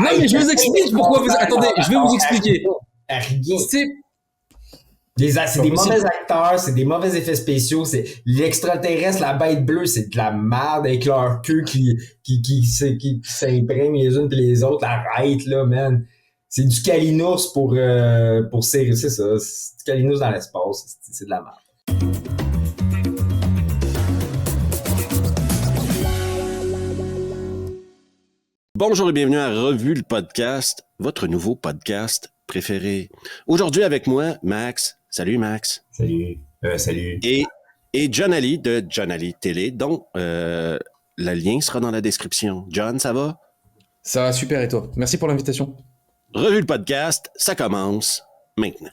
Non, mais je vous explique pourquoi vous... Attendez, je vais vous expliquer. Rien. C'est C'est des mauvais acteurs, c'est des mauvais effets spéciaux, c'est l'extraterrestre, la bête bleue, c'est de la merde avec leur queue qui s'imprègne les unes puis les autres. Arrête, là, man. C'est du Kalinours pour serrer, c'est ça. C'est du Kalinours dans l'espace. C'est de la merde. Bonjour et bienvenue à Revue le podcast, votre nouveau podcast préféré. Aujourd'hui avec moi, Max. Salut Max. Salut. Salut. Et John Ali de John Ali Télé, dont le lien sera dans la description. John, ça va? Ça va super et toi? Merci pour l'invitation. Revue le podcast, ça commence maintenant.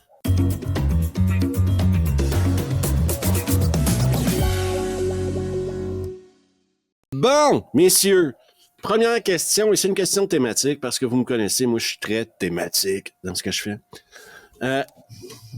Bon, messieurs, première question, et c'est une question thématique parce que vous me connaissez, moi je suis très thématique dans ce que je fais.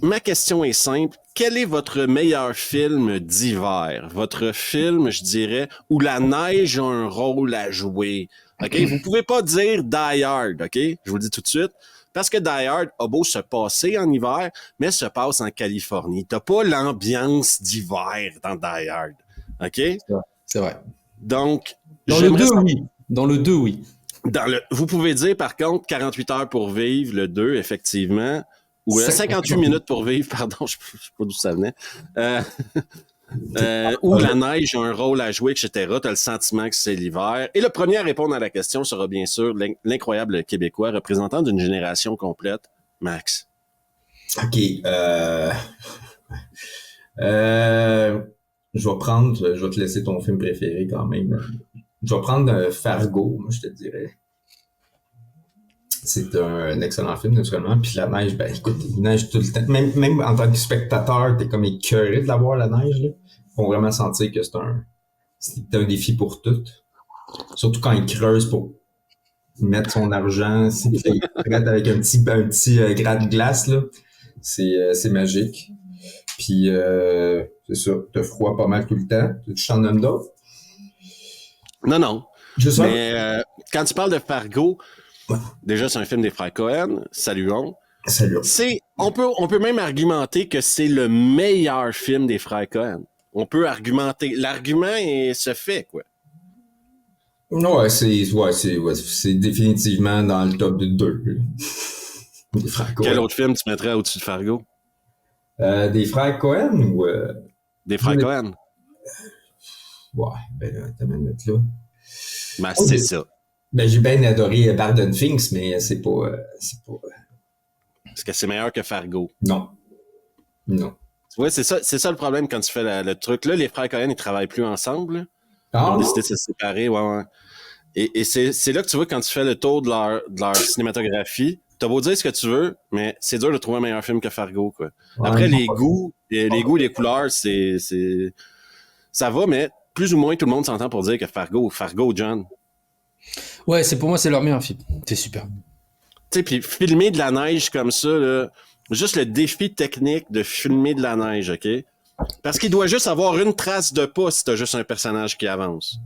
Ma question est simple. Quel est votre meilleur film d'hiver? Votre film, je dirais, où la neige a un rôle à jouer. OK? Vous pouvez pas dire Die Hard, OK? Je vous le dis tout de suite. Parce que Die Hard a beau se passer en hiver, mais se passe en Californie. T'as pas l'ambiance d'hiver dans Die Hard. OK? C'est vrai. Donc, Dans le 2, oui. Dans le 2, oui. Vous pouvez dire, par contre, 48 heures pour vivre, le 2, effectivement. Ou 58 minutes pour vivre, pardon, je ne sais pas d'où ça venait. Où la neige a un rôle à jouer, etc. Tu as le sentiment que c'est l'hiver. Et le premier à répondre à la question sera bien sûr l'incroyable Québécois, représentant d'une génération complète, Max. OK. Je vais te laisser ton film préféré quand même. Je vais prendre Fargo, moi je te dirais. C'est un excellent film, naturellement. Puis la neige, ben écoute, il neige tout le temps. Même en tant que spectateur, t'es comme écœuré de la voir, la neige, là. Faut vraiment sentir que c'est un défi pour tout. Surtout quand il creuse pour mettre son argent, s'il fait prête avec un petit gratte de glace, là. C'est magique. Puis c'est ça, t'as froid pas mal tout le temps. Tu t'en nommes d'autres? Non. Juste ça? Mais quand tu parles de Fargo, déjà, c'est un film des frères Cohen. Saluons. On peut même argumenter que c'est le meilleur film des frères Cohen. On peut argumenter. L'argument se fait, quoi. Ouais, c'est définitivement dans le top 2. Des frères Cohen. Quel autre film tu mettrais au-dessus de Fargo? Des frères Cohen ou... Des frères Cohen? Ouais, ben là, t'as même là. Ben, c'est ça. Ben, j'ai bien adoré Barton Finks, mais c'est pas... Est-ce que c'est meilleur que Fargo? Non. Ouais, c'est ça le problème quand tu fais le truc. Là, les frères Cohen, ils travaillent plus ensemble. Ils ont décidé de se séparer, ouais. Et c'est là que tu vois, quand tu fais le tour de leur cinématographie, t'as beau dire ce que tu veux, mais c'est dur de trouver un meilleur film que Fargo, quoi. Ouais, après, les goûts et les couleurs, ça va, mais plus ou moins, tout le monde s'entend pour dire que Fargo, John. Ouais, pour moi, c'est leur meilleur film. C'est super. Tu sais, puis filmer de la neige comme ça, là, juste le défi technique de filmer de la neige, OK? Parce qu'il doit juste avoir une trace de pas si t'as juste un personnage qui avance.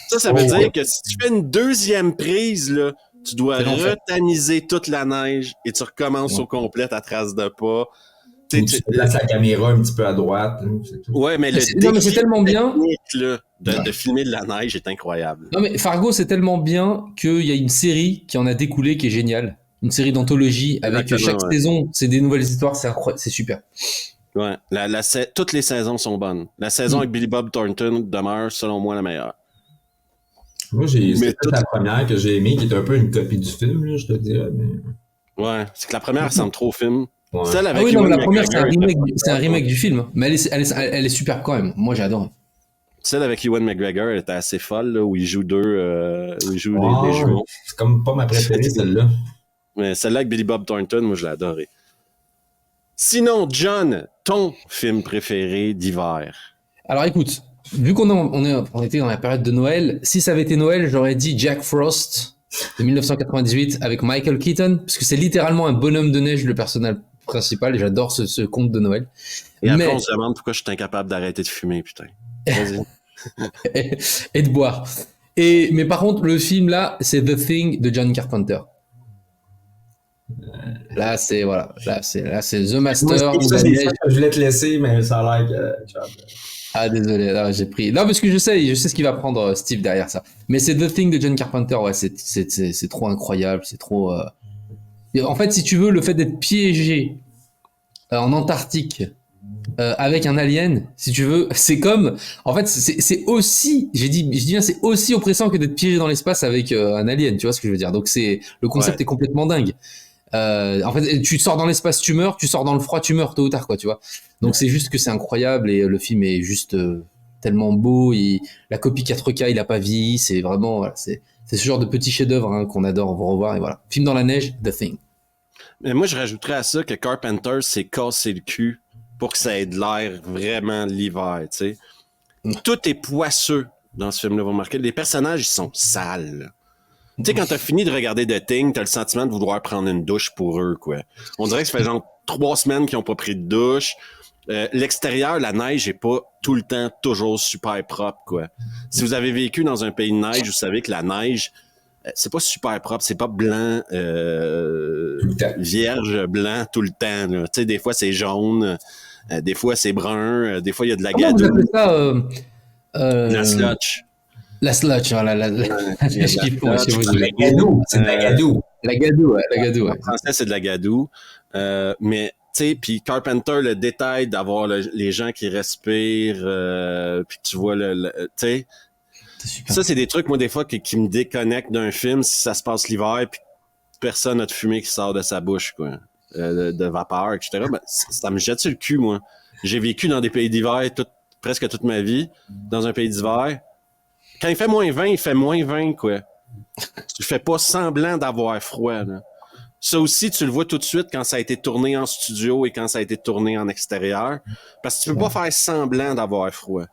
Ça veut dire que si tu fais une deuxième prise, là, tu dois retaniser toute la neige et tu recommences au complet ta trace de pas. Tu places la caméra un petit peu à droite. Hein, c'est tout. Ouais, mais c'est tellement bien là, de filmer de la neige est incroyable. Non, mais Fargo, c'est tellement bien qu'il y a une série qui en a découlé qui est géniale. Une série d'anthologie avec chaque saison, c'est des nouvelles histoires, c'est incroyable, c'est super. Ouais, toutes les saisons sont bonnes. La saison avec Billy Bob Thornton demeure, selon moi, la meilleure. Moi, c'est la première que j'ai aimée, qui est un peu une copie du film, là, je te dirais. Mais... Ouais, c'est que la première ressemble trop au film. Ouais. Celle avec la première, c'est un remake du film, mais elle est super quand même. Moi, j'adore. Celle avec Ewan McGregor, elle était assez folle, là, où il joue les jumeaux. C'est comme pas ma préférée, celle-là. Mais celle-là avec Billy Bob Thornton, moi, je l'ai adorée. Sinon, John, ton film préféré d'hiver? Alors, écoute, vu on était dans la période de Noël, si ça avait été Noël, j'aurais dit Jack Frost de 1998 avec Michael Keaton, parce que c'est littéralement un bonhomme de neige, le personnage principal, et j'adore ce conte de Noël. Et après, on se demande pourquoi je suis incapable d'arrêter de fumer, putain. Vas-y. et de boire. Mais par contre, le film là, c'est The Thing de John Carpenter. Là, c'est voilà. Là, c'est The Moi, Master. ça, ou la c'est ça neige. que je voulais te laisser, mais ça a l'air que... Ah, désolé, là, j'ai pris. Non, parce que je sais ce qu'il va prendre Steve derrière ça. Mais c'est The Thing de John Carpenter, ouais, c'est trop incroyable, c'est trop. Et en fait, si tu veux, le fait d'être piégé en Antarctique avec un alien, si tu veux, c'est comme. En fait, c'est aussi. Je dis bien, c'est aussi oppressant que d'être piégé dans l'espace avec un alien, tu vois ce que je veux dire. Donc, le concept Ouais. est complètement dingue. En fait, tu sors dans l'espace, tu meurs, tu sors dans le froid, tu meurs tôt ou tard, quoi, tu vois. Donc c'est juste que c'est incroyable et le film est juste tellement beau. La copie 4K, il a pas vieilli. C'est vraiment, voilà, c'est ce genre de petit chef-d'œuvre hein, qu'on adore revoir et voilà. Film dans la neige, The Thing. Mais moi, je rajouterais à ça que Carpenter s'est cassé le cul pour que ça ait de l'air vraiment l'hiver, tu sais. Tout est poisseux dans ce film-là, vous remarquez. Les personnages, ils sont sales. Tu sais, quand t'as fini de regarder The Thing, t'as le sentiment de vouloir prendre une douche pour eux, quoi. On dirait que ça fait genre 3 semaines qu'ils ont pas pris de douche. L'extérieur, la neige est pas tout le temps toujours super propre, quoi. Si vous avez vécu dans un pays de neige, vous savez que la neige, c'est pas super propre, c'est pas blanc, vierge blanc tout le temps. Tu sais, des fois c'est jaune, des fois c'est brun, des fois il y a de la Comment vous gadoue. appelez ça La slotch. La slotch, voilà, la neige qui fond chez vous. La gadoue, c'est de la gadoue. La gadoue, ouais, la gadoue, ouais. En français, c'est de la gadoue. Mais, tu sais, puis Carpenter, le détail d'avoir les gens qui respirent, puis que tu vois tu sais, ça, c'est des trucs, moi, des fois, qui me déconnectent d'un film si ça se passe l'hiver, puis personne n'a de fumée qui sort de sa bouche, quoi, de vapeur, etc. Ben, ça me jette sur le cul, moi. J'ai vécu dans des pays d'hiver presque toute ma vie, dans un pays d'hiver. Quand il fait moins 20, il fait moins 20, quoi. Tu fais pas semblant d'avoir froid, là. Ça aussi, tu le vois tout de suite quand ça a été tourné en studio et quand ça a été tourné en extérieur. Parce que tu peux pas faire semblant d'avoir froid.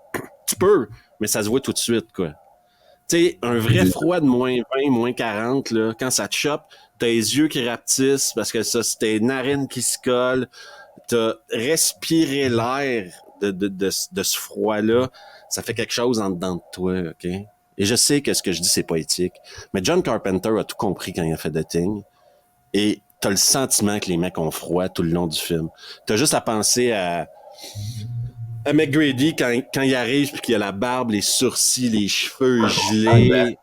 Tu peux, mais ça se voit tout de suite, quoi. Tu sais, un vrai froid de moins 20, moins 40, là, quand ça te chope, t'as les yeux qui rapetissent parce que ça, c'est tes narines qui se collent. T'as respiré l'air de ce froid-là. Ça fait quelque chose en dedans de toi, OK? Et je sais que ce que je dis, c'est poétique. Mais John Carpenter a tout compris quand il a fait The Thing. Et t'as le sentiment que les mecs ont froid tout le long du film. T'as juste à penser à McGrady quand il arrive puis qu'il a la barbe, les sourcils, les cheveux gelés.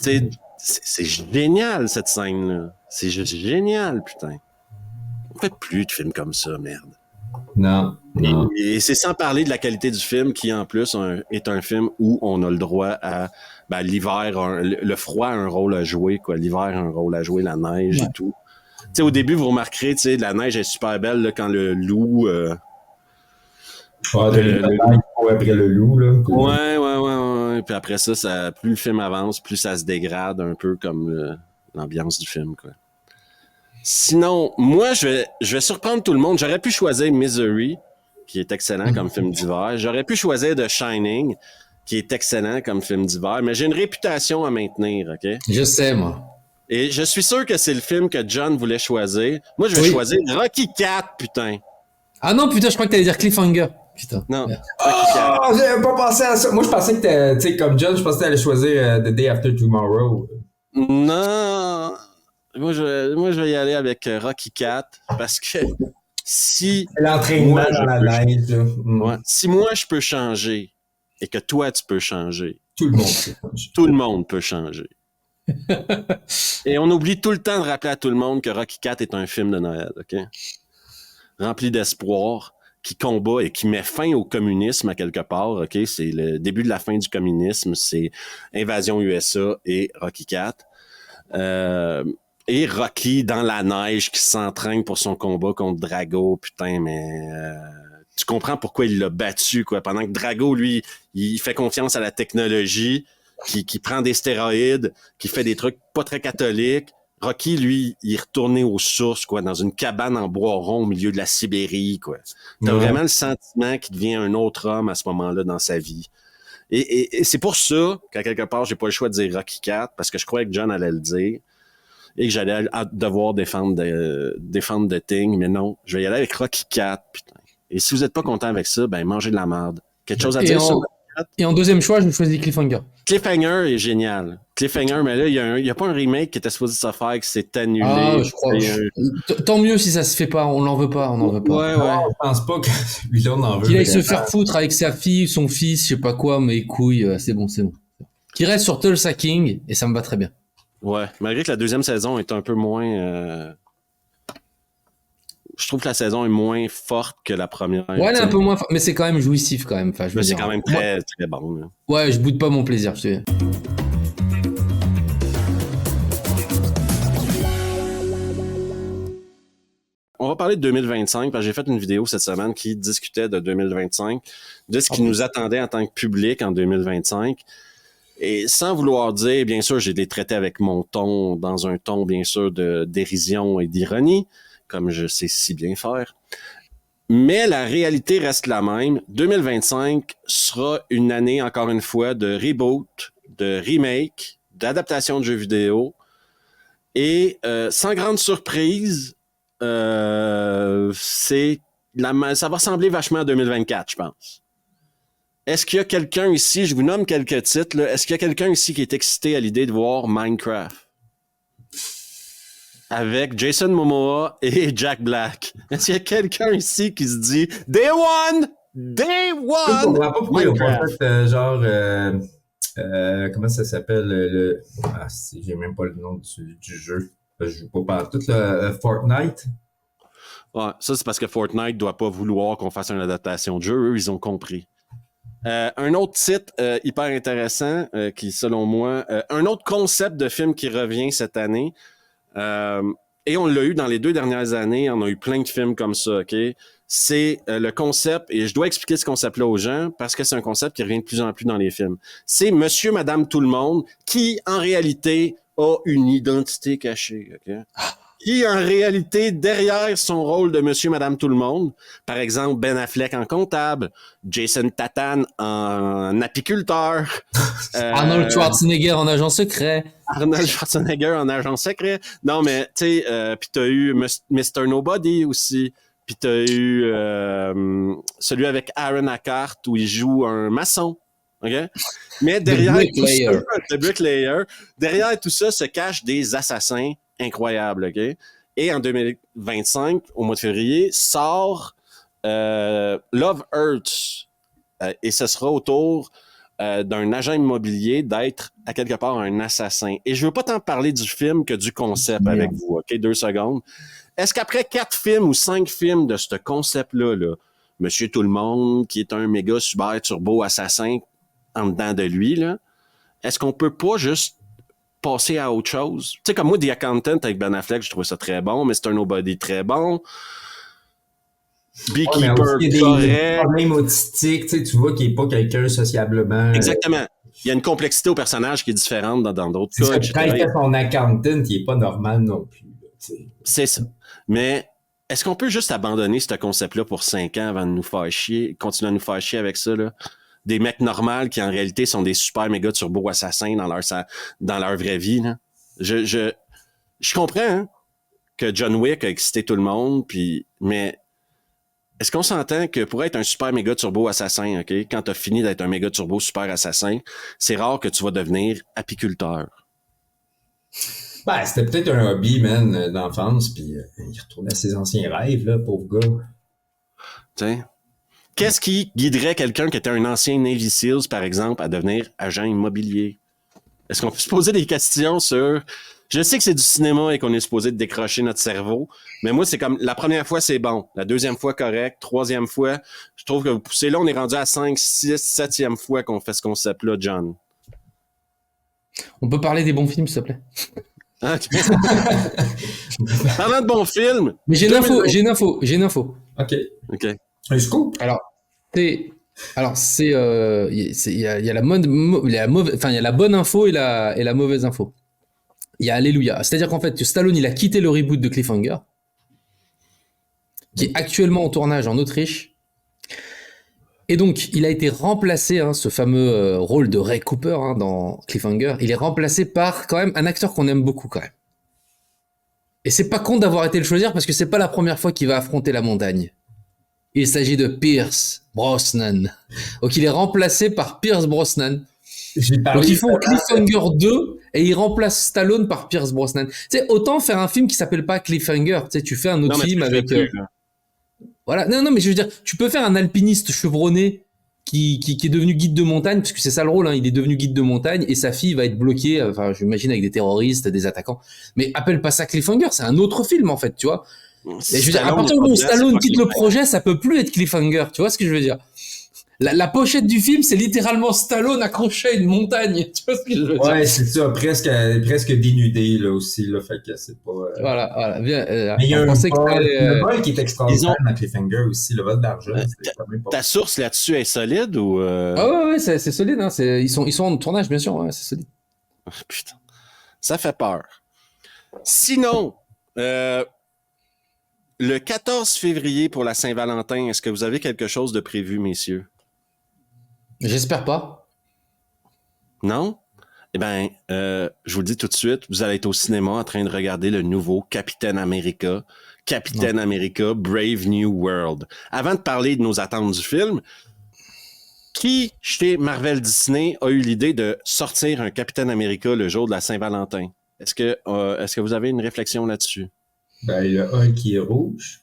Tu sais, c'est génial cette scène-là. C'est juste génial, putain. On fait plus de films comme ça, merde. Non. Et c'est sans parler de la qualité du film qui, en plus, est un film où on a le droit à l'hiver, le froid a un rôle à jouer, quoi. L'hiver a un rôle à jouer, la neige et tout. Tu sais, au début, vous remarquerez, tu sais, la neige est super belle là, quand le loup... après le loup, là. Ouais. Puis après ça, plus le film avance, plus ça se dégrade un peu comme l'ambiance du film, quoi. Sinon, moi, je vais surprendre tout le monde. J'aurais pu choisir Misery, qui est excellent comme film d'hiver. J'aurais pu choisir The Shining, qui est excellent comme film d'hiver, mais j'ai une réputation à maintenir, OK? Je sais, moi. Et je suis sûr que c'est le film que John voulait choisir. Moi, je vais choisir Rocky IV, putain. Ah non, putain, je crois que t'allais dire Cliffhanger. Putain. Non. J'avais pas pensé à ça. Moi, je pensais que tu sais, comme John, je pensais que t'allais choisir The Day After Tomorrow. Non. Moi, je vais y aller avec Rocky IV parce que si... L'entraînement dans la neige. Si moi, je peux changer et que toi, tu peux changer, tout le monde peut changer. Tout le monde peut changer. Et on oublie tout le temps de rappeler à tout le monde que Rocky IV est un film de Noël, OK? Rempli d'espoir, qui combat et qui met fin au communisme à quelque part, OK? C'est le début de la fin du communisme, c'est Invasion USA et Rocky IV. Et Rocky dans la neige qui s'entraîne pour son combat contre Drago, putain, mais tu comprends pourquoi il l'a battu, quoi. Pendant que Drago, lui, il fait confiance à la technologie, qui prend des stéroïdes, qui fait des trucs pas très catholiques. Rocky, lui, il est retourné aux sources, quoi, dans une cabane en bois rond au milieu de la Sibérie, quoi. T'as vraiment le sentiment qu'il devient un autre homme à ce moment-là dans sa vie. Et c'est pour ça qu'à quelque part, j'ai pas le choix de dire Rocky IV, parce que je croyais que John allait le dire. Et que j'allais devoir défendre The Thing, mais non, je vais y aller avec Rocky IV, putain. Et si vous êtes pas content avec ça, ben mangez de la merde. Quelque chose à dire sur Rocky IV? Et en deuxième choix, je choisis Cliffhanger. Cliffhanger est génial. Cliffhanger, mais là, il y a pas un remake qui était supposé se faire, qui s'est annulé. Ah, je crois. Tant mieux si ça se fait pas, on l'en veut pas, on n'en veut pas. Ouais. Je pense pas que celui-là, on en veut. Qu'il aille se faire foutre avec sa fille, son fils, je sais pas quoi, mes couilles, c'est bon. Qu'il reste sur Tulsa King, et ça me va très bien. Ouais, malgré que la deuxième saison est un peu moins... Je trouve que la saison est moins forte que la première. Ouais, elle est un peu moins mais c'est quand même jouissif quand même. Enfin, je veux c'est dire. quand même très, très bon. Là. Ouais, je boude pas mon plaisir, je sais. On va parler de 2025, parce que j'ai fait une vidéo cette semaine qui discutait de 2025, de ce qui nous attendait en tant que public en 2025. Et sans vouloir dire, bien sûr, j'ai les traités avec mon ton, dans un ton, bien sûr, de dérision et d'ironie, comme je sais si bien faire. Mais la réalité reste la même. 2025 sera une année, encore une fois, de reboot, de remake, d'adaptation de jeux vidéo. Et sans grande surprise, ça va ressembler vachement à 2024, je pense. Est-ce qu'il y a quelqu'un ici, je vous nomme quelques titres, là, est-ce qu'il y a quelqu'un ici qui est excité à l'idée de voir Minecraft? Avec Jason Momoa et Jack Black. Est-ce qu'il y a quelqu'un ici qui se dit Day One! Day One! Je comprends pas pourquoi ils ont pas fait genre comment ça s'appelle j'ai même pas le nom du jeu. Je joue pas partout Fortnite. Ouais, ça c'est parce que Fortnite doit pas vouloir qu'on fasse une adaptation de jeu. Eux, ils ont compris. Un autre titre hyper intéressant qui, selon moi, un autre concept de film qui revient cette année. Et on l'a eu dans les 2 dernières années. On a eu plein de films comme ça, OK? C'est le concept, et je dois expliquer ce concept-là aux gens parce que c'est un concept qui revient de plus en plus dans les films. C'est Monsieur, Madame, tout le monde qui, en réalité, a une identité cachée, OK? Qui, en réalité, derrière son rôle de Monsieur, Madame, tout le monde, par exemple, Ben Affleck en comptable, Jason Statham en apiculteur, Arnold Schwarzenegger en agent secret. Arnold Schwarzenegger en agent secret. Non, mais, tu sais, puis t'as eu Mr. Nobody aussi. Puis t'as eu celui avec Aaron Eckhart où il joue un maçon. OK? Mais derrière The Bricklayer, derrière tout ça se cachent des assassins incroyables. OK? Et en 2025, au mois de février, sort Love Hurts. Et ce sera autour d'un agent immobilier d'être à quelque part un assassin. Et je veux pas tant parler du film que du concept avec vous. OK? 2 secondes. Est-ce qu'après 4 films ou 5 films de ce concept-là, Monsieur Tout-le-Monde, qui est un méga super turbo assassin en dedans de lui, là, est-ce qu'on peut pas juste passer à autre chose? Tu sais, comme moi, The Accountant avec Ben Affleck, je trouvais ça très bon, Mr. Nobody très bon. Beekeeper, correct. Il y a des problèmes autistiques, tu vois qu'il n'est pas quelqu'un sociablement... Exactement. Il y a une complexité au personnage qui est différente dans d'autres cas. Quand il fait son accountant, il n'est pas normal non plus. C'est ça. Mais est-ce qu'on peut juste abandonner ce concept-là pour 5 ans avant de nous faire chier, continuer à nous faire chier avec ça, là? Des mecs normaux qui, en réalité, sont des super méga turbo assassins dans leur vraie vie, là. Je comprends, hein, que John Wick a excité tout le monde, mais est-ce qu'on s'entend que pour être un super méga turbo assassin, OK, quand t'as fini d'être un méga turbo super assassin, c'est rare que tu vas devenir apiculteur. Ben, c'était peut-être un hobby, man, d'enfance, puis il retournait à ses anciens rêves, là, pauvre gars. T'sais, qu'est-ce qui guiderait quelqu'un qui était un ancien Navy Seals, par exemple, à devenir agent immobilier? Est-ce qu'on peut se poser des questions sur... Je sais que c'est du cinéma et qu'on est supposé de décrocher notre cerveau, mais moi, c'est comme, la première fois, c'est bon. La deuxième fois, correct. Troisième fois, je trouve que vous poussez là, on est rendu à 5, 6, 7e fois qu'on fait ce concept-là, John. On peut parler des bons films, s'il te plaît? Parlant de bons films... Mais j'ai une info. OK. Un scoop? Alors, il y a la bonne info et la mauvaise info. Il y a Alléluia. C'est-à-dire qu'en fait, Stallone, il a quitté le reboot de Cliffhanger, qui est actuellement en tournage en Autriche. Et donc, il a été remplacé, ce fameux rôle de Ray Cooper dans Cliffhanger, il est remplacé par quand même un acteur qu'on aime beaucoup quand même. Et c'est pas con d'avoir été le choisir parce que c'est pas la première fois qu'il va affronter la montagne. Il s'agit de Pierce Brosnan. Donc il est remplacé par Pierce Brosnan. J'ai parlé Donc ils font justement- Cliffhanger 2 et ils remplacent Stallone par Pierce Brosnan. Tu sais, autant faire un film qui s'appelle pas Cliffhanger. Tu sais, tu fais un autre Non, mais film tu le fais avec. plus, là. Voilà. Non, non, mais je veux dire, tu peux faire un alpiniste chevronné qui est devenu guide de montagne, parce que c'est ça le rôle, hein, il est devenu guide de montagne et sa fille va être bloquée, enfin, j'imagine avec des terroristes, des attaquants. Mais appelle pas ça Cliffhanger, c'est un autre film, en fait, tu vois. Et je veux dire, à partir du moment où Stallone quitte le projet, ça peut plus être Cliffhanger, tu vois ce que je veux dire? La pochette du film, c'est littéralement Stallone accroché à une montagne, tu vois ce que je veux dire? Ouais, c'est ça, presque dénudé, là, aussi, là, fait que c'est pas... Voilà, voilà. Bien, Mais il y a on un pensait que vol, c'était, le vol qui est extraordinaire Ils dans Cliffhanger aussi, le vol d'argent, Euh, c'est quand même pas... Ta source là-dessus est solide ou... Ah ouais, ouais, c'est solide, hein. Ils sont en tournage, bien sûr, ouais, c'est solide. Putain, ça fait peur. Sinon, le 14 février pour la Saint-Valentin, est-ce que vous avez quelque chose de prévu, messieurs? J'espère pas. Non? Eh bien, je vous le dis tout de suite, vous allez être au cinéma en train de regarder le nouveau Capitaine America, Brave New World. Avant de parler de nos attentes du film, qui, chez Marvel Disney, a eu l'idée de sortir un Capitaine America le jour de la Saint-Valentin? Est-ce que vous avez une réflexion là-dessus? Ben, le Hulk qui est rouge.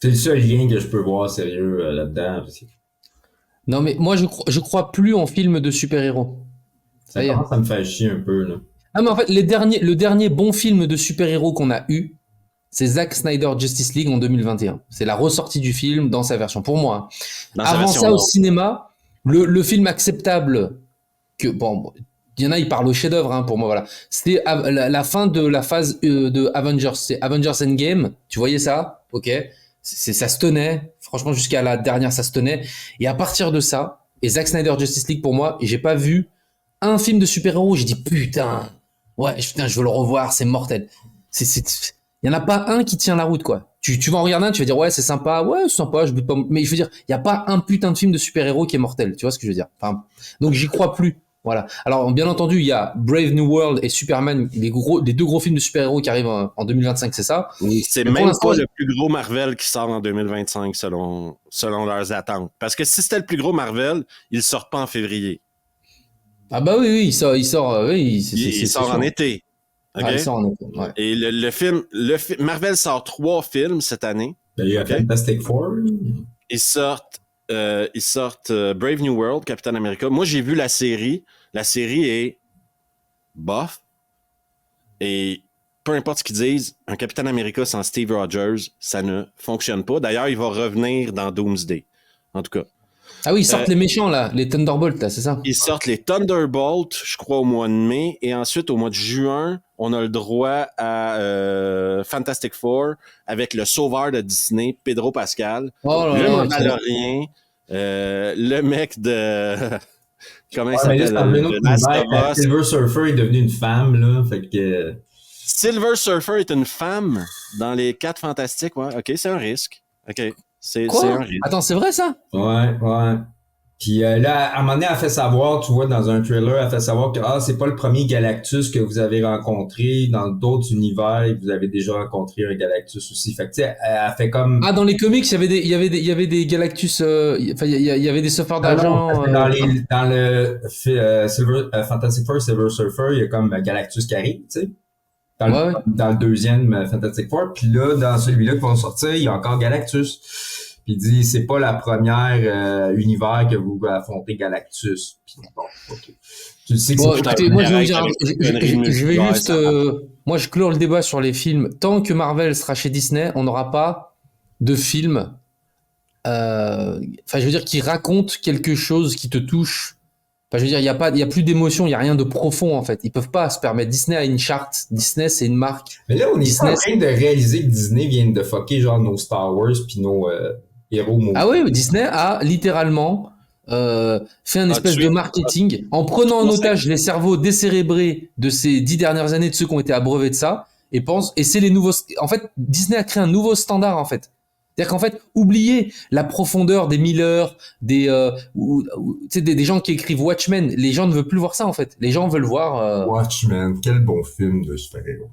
C'est le seul lien que je peux voir sérieux là-dedans. Non, mais moi, je crois plus en films de super-héros. Ça commence à me faire chier un peu, là. Ah, mais en fait, le dernier bon film de super-héros qu'on a eu, c'est Zack Snyder Justice League en 2021. C'est la ressortie du film dans sa version, pour moi. Dans sa Avant version ça, au longue. cinéma, le film acceptable que, bon, il y en a, ils parlent au chef-d'œuvre, hein, pour moi, voilà. C'était la fin de la phase de Avengers. C'est Avengers Endgame. Tu voyais ça? Ok. Ça se tenait. Franchement, jusqu'à la dernière, ça se tenait. Et à partir de ça, et Zack Snyder Justice League, pour moi, j'ai pas vu un film de super-héros. J'ai dit, putain, ouais, putain, je veux le revoir, c'est mortel. Il y en a pas un qui tient la route, quoi. Tu vas en regarder un, tu vas dire, ouais, c'est sympa, je bute pas. Mais je veux dire, il y a pas un putain de film de super-héros qui est mortel. Tu vois ce que je veux dire? Enfin, donc j'y crois plus. Voilà. Alors, bien entendu, il y a Brave New World et Superman, les deux gros films de super-héros qui arrivent en 2025, c'est ça. C'est Mais pour même l'instant, pas le plus gros Marvel qui sort en 2025 selon leurs attentes. Parce que si c'était le plus gros Marvel, il sort pas en février. Ah bah oui, il sort, oui, Il sort en été. Ah, OK? il sort en été, ouais. Et le film, Marvel sort 3 films cette année. Ben, il y a Ok. Fantastic Four. Ils sortent Brave New World, Captain America. Moi, j'ai vu la série. La série est bof. Et peu importe ce qu'ils disent, un Captain America sans Steve Rogers, ça ne fonctionne pas. D'ailleurs, il va revenir dans Doomsday. En tout cas. Ah oui, ils sortent les méchants, là, les Thunderbolts, là, c'est ça. Ils sortent les Thunderbolts, je crois, au mois de mai. Et ensuite, au mois de juin, on a le droit à Fantastic Four avec le sauveur de Disney, Pedro Pascal. Oh là Le là, Mandalorien, le mec de... Comment il Ouais, mais là, s'appelle? c'est un autre De Last univers. of Us. Silver Surfer est devenu une femme, là. Fait que... Silver Surfer est une femme dans les 4 Fantastiques. Ouais, OK, c'est un risque. OK, c'est Quoi? un risque. Attends, c'est vrai, ça? Ouais. Puis là, à un moment donné, elle fait savoir, tu vois, dans un trailer, elle fait savoir que c'est pas le premier Galactus que vous avez rencontré. Dans d'autres univers, vous avez déjà rencontré un Galactus aussi. Fait que, tu sais, elle fait comme... Ah, dans les comics, il y avait des Galactus, enfin, il y avait des surfeurs d'argent. Dans le Fantastic Four, Silver Surfer, il y a comme Galactus qui arrive, tu sais. Dans le deuxième Fantastic Four. Puis là, dans celui-là qui vont sortir, il y a encore Galactus. Puis il dit, c'est pas la première univers que vous affrontez Galactus. Puis bon, ok. Tu sais que Bon, c'est écoutez, moi, je vais vous dire, je vais juste, moi, je clore le débat sur les films. Tant que Marvel sera chez Disney, on n'aura pas de film, enfin, je veux dire, qui raconte quelque chose qui te touche. Enfin, je veux dire, il y a plus d'émotion, il y a rien de profond, en fait. Ils peuvent pas se permettre. Disney a une charte. Disney, c'est une marque. Mais là, on est Disney, en train de réaliser que Disney vient de fucker genre nos Star Wars puis nos héros mots. Ah oui, Disney a littéralement fait un espèce de marketing en prenant en otage les cerveaux décérébrés de ces 10 dernières années de ceux qui ont été abreuvés de ça et c'est les nouveaux. En fait, Disney a créé un nouveau standard, en fait. C'est-à-dire qu'en fait, oubliez la profondeur des Miller, des gens qui écrivent Watchmen. Les gens ne veulent plus voir ça, en fait. Les gens veulent voir... Watchmen, quel bon film de super-héros.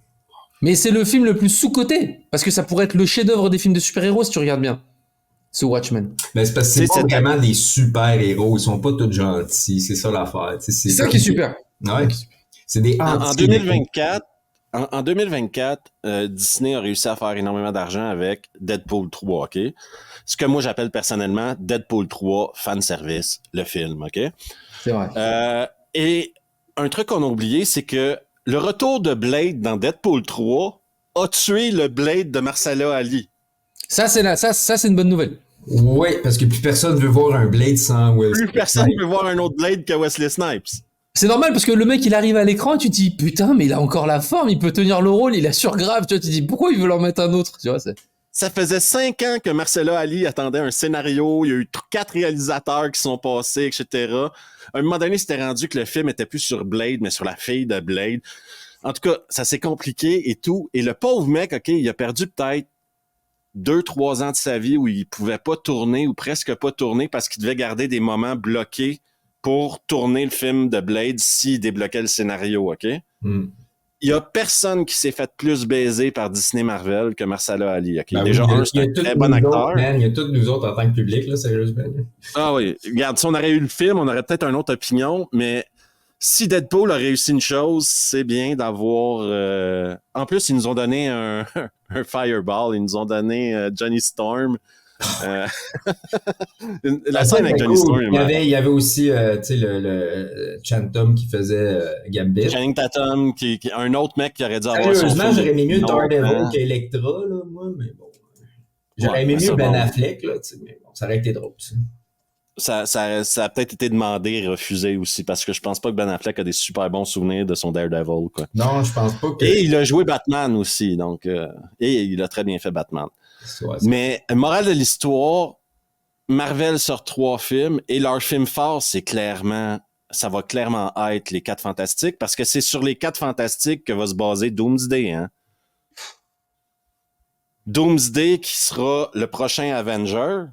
Mais c'est le film le plus sous-coté, parce que ça pourrait être le chef-d'œuvre des films de super-héros, si tu regardes bien. sous Watchmen. Mais c'est parce que c'est C'est pas vraiment des super-héros. Ils sont pas tous gentils. C'est ça l'affaire. C'est ça qui est super. Ouais. C'est des En 2024, en 2024, Disney a réussi à faire énormément d'argent avec Deadpool 3, OK? Ce que moi j'appelle personnellement Deadpool 3 fanservice, le film, OK? C'est vrai. Et un truc qu'on a oublié, c'est que le retour de Blade dans Deadpool 3 a tué le Blade de Mahershala Ali. Ça, c'est une bonne nouvelle. Oui, parce que plus personne veut voir un Blade sans Wesley Plus personne ne veut voir un autre Blade que Wesley Snipes. C'est normal parce que le mec il arrive à l'écran et tu te dis putain mais il a encore la forme, il peut tenir le rôle, il assure grave, tu vois, tu te dis pourquoi il veut leur mettre un autre, tu vois, Ça faisait 5 ans que Mahershala Ali attendait un scénario, il y a eu 4 réalisateurs qui sont passés, etc. À un moment donné, c'était rendu que le film était plus sur Blade, mais sur la fille de Blade. En tout cas, ça s'est compliqué et tout. Et le pauvre mec, OK, il a perdu peut-être 2-3 ans de sa vie où il pouvait pas tourner ou presque pas tourner parce qu'il devait garder des moments bloqués pour tourner le film de Blade s'il débloquait le scénario, OK? Il y a personne qui s'est fait plus baiser par Disney Marvel que Mahershala Ali, OK? Ben Déjà, c'est un très bon acteur. Il y a tous nous autres en tant que public, là, sérieusement. Ah oui, regarde, si on aurait eu le film, on aurait peut-être une autre opinion, mais si Deadpool a réussi une chose, c'est bien d'avoir... En plus, ils nous ont donné un Fireball, ils nous ont donné Johnny Storm. La scène avec Johnny Storm. Il y avait aussi le Chantum qui faisait Gambit. Channing Tatum, un autre mec qui aurait dû avoir son Sérieusement, j'aurais aimé mieux Daredevil hein. qu'Electra, là, moi, mais bon. J'aurais aimé mieux Ben Affleck, là, mais bon, ça aurait été drôle, ça a peut-être été demandé et refusé aussi, parce que je pense pas que Ben Affleck a des super bons souvenirs de son Daredevil, quoi. Non, je pense pas que... Et il a joué Batman aussi, donc... et il a très bien fait Batman. Mais, morale de l'histoire, Marvel sort 3 films, et leur film fort, ça va clairement être les 4 Fantastiques, parce que c'est sur les 4 Fantastiques que va se baser Doomsday, hein. Doomsday, qui sera le prochain Avenger,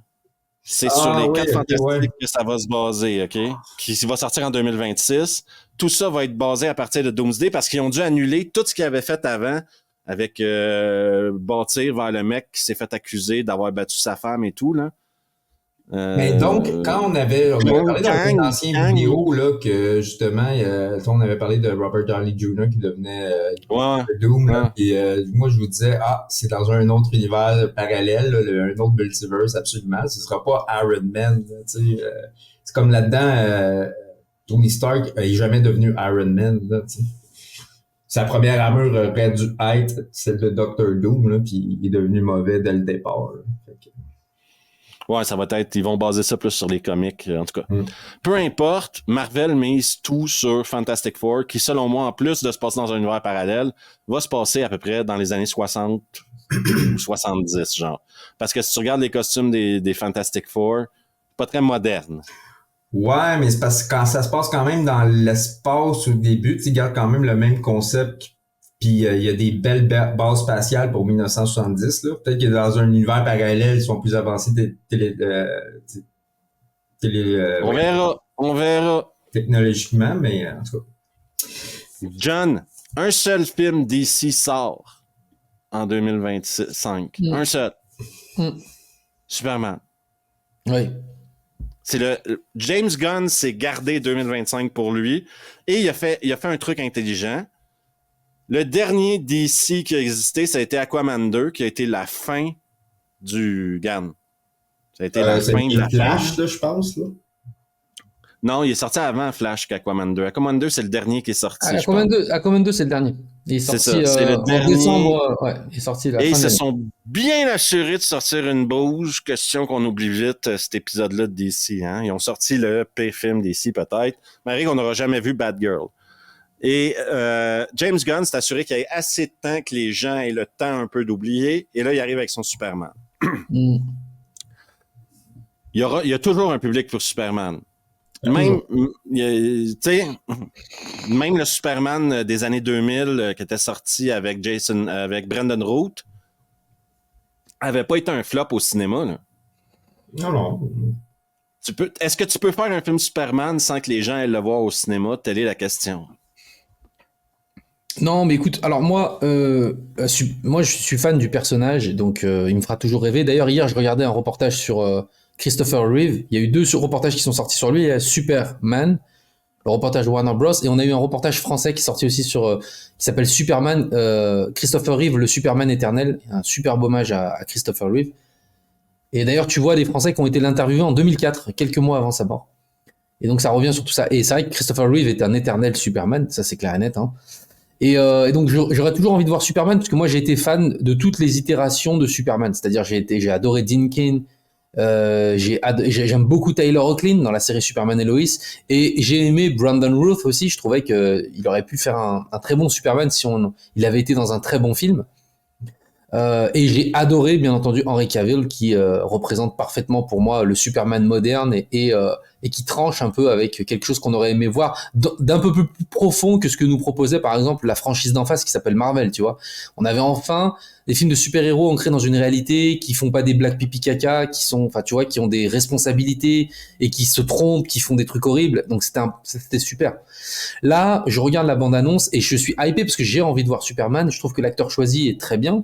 c'est sur les 4 Fantastiques que ça va se baser, OK? Qui va sortir en 2026. Tout ça va être basé à partir de Doomsday parce qu'ils ont dû annuler tout ce qu'ils avaient fait avant avec bâtir vers le mec qui s'est fait accuser d'avoir battu sa femme et tout, là. Mais donc, quand on avait parlé dans une ancienne vidéo, là, que justement, on avait parlé de Robert Downey Jr. qui devenait Doom, là, et moi je vous disais, c'est dans un autre univers parallèle, là, un autre multiverse, absolument. Ce sera pas Iron Man, tu sais. C'est comme là-dedans, Tony Stark n'est jamais devenu Iron Man, là, tu sais. Sa première armure aurait dû être celle de Doctor Doom, là, puis il est devenu mauvais dès le départ. Là. Ouais, ça va être... Ils vont baser ça plus sur les comics, en tout cas. Peu importe, Marvel mise tout sur Fantastic Four, qui, selon moi, en plus de se passer dans un univers parallèle, va se passer à peu près dans les années 60 ou 70, genre. Parce que si tu regardes les costumes des Fantastic Four, pas très moderne. Ouais, mais c'est parce que quand ça se passe quand même dans l'espace au début, tu gardes quand même le même concept. Puis il y a des belles bases spatiales pour 1970. Là. Peut-être que dans un univers parallèle, ils sont plus avancés On verra. Technologiquement, mais en tout cas. John, un seul film DC sort en 2025. Un seul. Superman. Oui. C'est James Gunn s'est gardé 2025 pour lui et il a fait un truc intelligent. Le dernier DC qui a existé, ça a été Aquaman 2, qui a été la fin du GAN. Ça a été la fin de la Flash, là, je pense. Là. Non, il est sorti avant Flash qu'Aquaman 2. Aquaman 2, c'est le dernier qui est sorti. Aquaman 2, c'est le dernier. Il est sorti c'est le dernier. En décembre. Ouais, il est sorti la et fin ils se sont bien assurés de sortir une bouge. Question qu'on oublie vite cet épisode-là de DC. Hein? Ils ont sorti le P-film DC, peut-être. Marie, qu'on n'aura jamais vu Batgirl. Et James Gunn s'est assuré qu'il y ait assez de temps que les gens aient le temps un peu d'oublier. Et là, il arrive avec son Superman. Il y a toujours un public pour Superman. Même, tu sais, même le Superman des années 2000 qui était sorti avec Brandon Routh avait pas été un flop au cinéma. Là. Non. Est-ce que tu peux faire un film Superman sans que les gens aillent le voir au cinéma? Telle est la question. Non, mais écoute, alors moi, je suis fan du personnage, donc il me fera toujours rêver. D'ailleurs, hier, je regardais un reportage sur Christopher Reeve. Il y a eu reportages qui sont sortis sur lui. Il y a Superman, le reportage Warner Bros. Et on a eu un reportage français qui est sorti aussi qui s'appelle Superman, Christopher Reeve, le Superman éternel. Un superbe hommage à Christopher Reeve. Et d'ailleurs, tu vois des Français qui ont été l'interviewer en 2004, quelques mois avant sa mort. Et donc, ça revient sur tout ça. Et c'est vrai que Christopher Reeve est un éternel Superman, ça c'est clair et net, hein. Et donc j'aurais toujours envie de voir Superman parce que moi j'ai été fan de toutes les itérations de Superman. C'est-à-dire j'ai adoré Dean j'aime beaucoup Tyler Hoechlin dans la série Superman et Lois, et j'ai aimé Brandon Routh aussi. Je trouvais que il aurait pu faire un très bon Superman si il avait été dans un très bon film. Et j'ai adoré, bien entendu, Henry Cavill, qui représente parfaitement pour moi le Superman moderne et qui tranche un peu avec quelque chose qu'on aurait aimé voir d'un peu plus profond que ce que nous proposait, par exemple, la franchise d'en face qui s'appelle Marvel, tu vois. On avait enfin des films de super-héros ancrés dans une réalité, qui font pas des blagues pipi caca, enfin, tu vois, qui ont des responsabilités et qui se trompent, qui font des trucs horribles. Donc c'était super. Là, je regarde la bande-annonce et je suis hypé parce que j'ai envie de voir Superman. Je trouve que l'acteur choisi est très bien.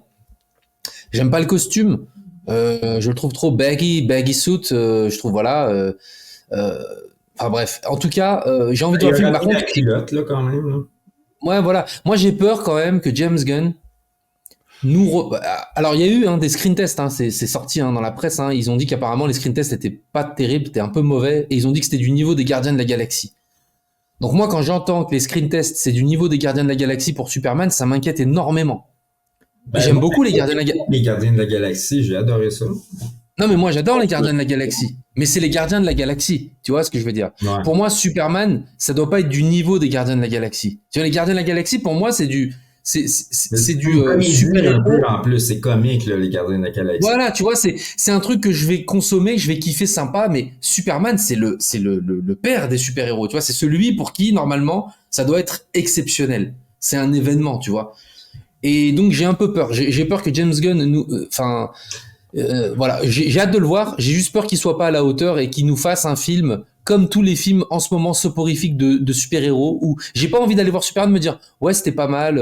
J'aime pas le costume. Je le trouve trop baggy suit. Je trouve enfin bref. En tout cas, j'ai envie de voir le film. Par contre, la culotte là quand même. Là. ouais, voilà. Moi, j'ai peur quand même que James Gunn Alors, il y a eu des screen tests. C'est sorti dans la presse. Ils ont dit qu'apparemment les screen tests étaient pas terribles, étaient un peu mauvais, et ils ont dit que c'était du niveau des Gardiens de la Galaxie. Donc moi, quand j'entends que les screen tests c'est du niveau des Gardiens de la Galaxie pour Superman, ça m'inquiète énormément. J'aime beaucoup les Gardiens de la Galaxie. Les Gardiens de la Galaxie, j'ai adoré ça. Non, mais moi, j'adore les Gardiens de la Galaxie. Mais c'est les Gardiens de la Galaxie. Tu vois ce que je veux dire? Ouais. Pour moi, Superman, ça doit pas être du niveau des Gardiens de la Galaxie. Tu vois, les Gardiens de la Galaxie, pour moi, c'est du super-héros. En plus, c'est comique, là, les Gardiens de la Galaxie. Voilà, tu vois, c'est un truc que je vais consommer, que je vais kiffer sympa, mais Superman, c'est le père des super-héros. Tu vois, c'est celui pour qui, normalement, ça doit être exceptionnel. C'est un événement, tu vois. Et donc, j'ai un peu peur. J'ai peur que James Gunn voilà, j'ai hâte de le voir. J'ai juste peur qu'il soit pas à la hauteur et qu'il nous fasse un film comme tous les films en ce moment soporifiques de super-héros où j'ai pas envie d'aller voir Superman et me dire ouais c'était pas mal,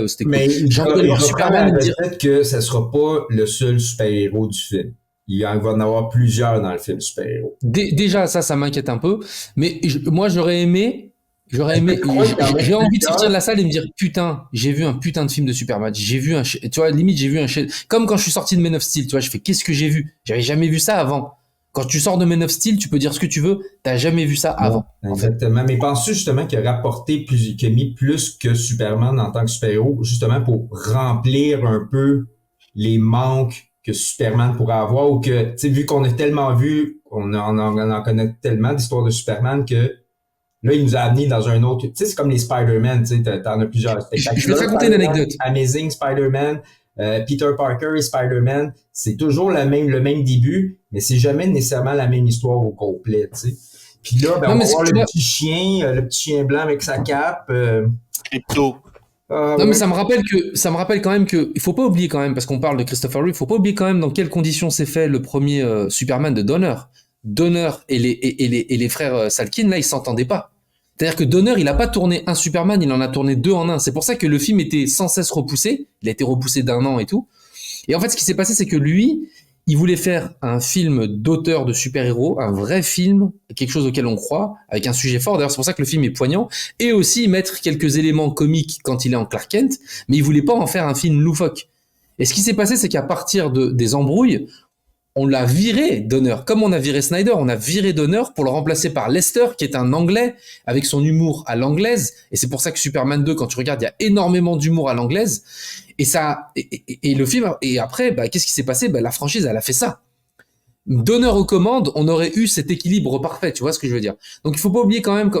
c'était cool. J'ai envie d'aller voir Superman et me dire peut-être que ça sera pas le seul super-héros du film. Il va en avoir plusieurs dans le film super-héros. Déjà ça m'inquiète un peu, mais moi j'ai envie de sortir de la salle et me dire putain, j'ai vu un putain de film de Superman, tu vois, limite j'ai vu comme quand je suis sorti de Man of Steel, tu vois, je fais qu'est-ce que j'ai vu? J'avais jamais vu ça avant. Quand tu sors de Man of Steel, tu peux dire ce que tu veux, t'as jamais vu ça avant. Non, exactement. Mais penses-tu justement qu'il a mis plus que Superman en tant que super-héros, justement pour remplir un peu les manques que Superman pourrait avoir, ou que, tu sais, vu qu'on a tellement vu, on en connaît tellement d'histoires de Superman que là, il nous a amené dans un autre. Tu sais, c'est comme les Spider-Man, tu sais, t'en as plusieurs. Je vais te raconter une anecdote. Amazing Spider-Man, Peter Parker et Spider-Man, c'est toujours le même début, mais c'est jamais nécessairement la même histoire au complet, tu sais. Puis là, on va voir le petit chien blanc avec sa cape. Crypto. Non, mais ça me rappelle quand même que, il faut pas oublier quand même, parce qu'on parle de Christopher Reeve, il faut pas oublier quand même dans quelles conditions s'est fait le premier Superman de Donner. Donner et les frères Salkind, là, ils s'entendaient pas. C'est-à-dire que Donner, il a pas tourné un Superman, il en a tourné 2 en un. C'est pour ça que le film était sans cesse repoussé. Il a été repoussé d'1 an et tout. Et en fait, ce qui s'est passé, c'est que lui, il voulait faire un film d'auteur de super-héros, un vrai film, quelque chose auquel on croit, avec un sujet fort. D'ailleurs, c'est pour ça que le film est poignant. Et aussi mettre quelques éléments comiques quand il est en Clark Kent. Mais il voulait pas en faire un film loufoque. Et ce qui s'est passé, c'est qu'à partir des embrouilles, on l'a viré, Donner. Comme on a viré Snyder, on a viré Donner pour le remplacer par Lester, qui est un Anglais, avec son humour à l'anglaise. Et c'est pour ça que Superman 2, quand tu regardes, il y a énormément d'humour à l'anglaise. Et le film, et après, qu'est-ce qui s'est passé? La franchise, elle a fait ça. Donner aux commandes, on aurait eu cet équilibre parfait, tu vois ce que je veux dire. Donc il faut pas oublier quand même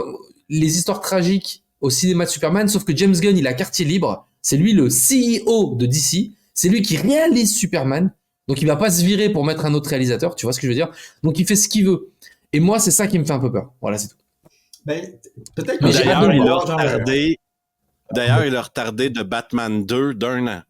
les histoires tragiques au cinéma de Superman, sauf que James Gunn, il a quartier libre. C'est lui le CEO de DC. C'est lui qui réalise Superman. Donc il va pas se virer pour mettre un autre réalisateur, tu vois ce que je veux dire? Donc il fait ce qu'il veut. Et moi, c'est ça qui me fait un peu peur. Voilà, c'est tout. Peut-être que D'ailleurs, il a retardé de Batman 2 d'1 an.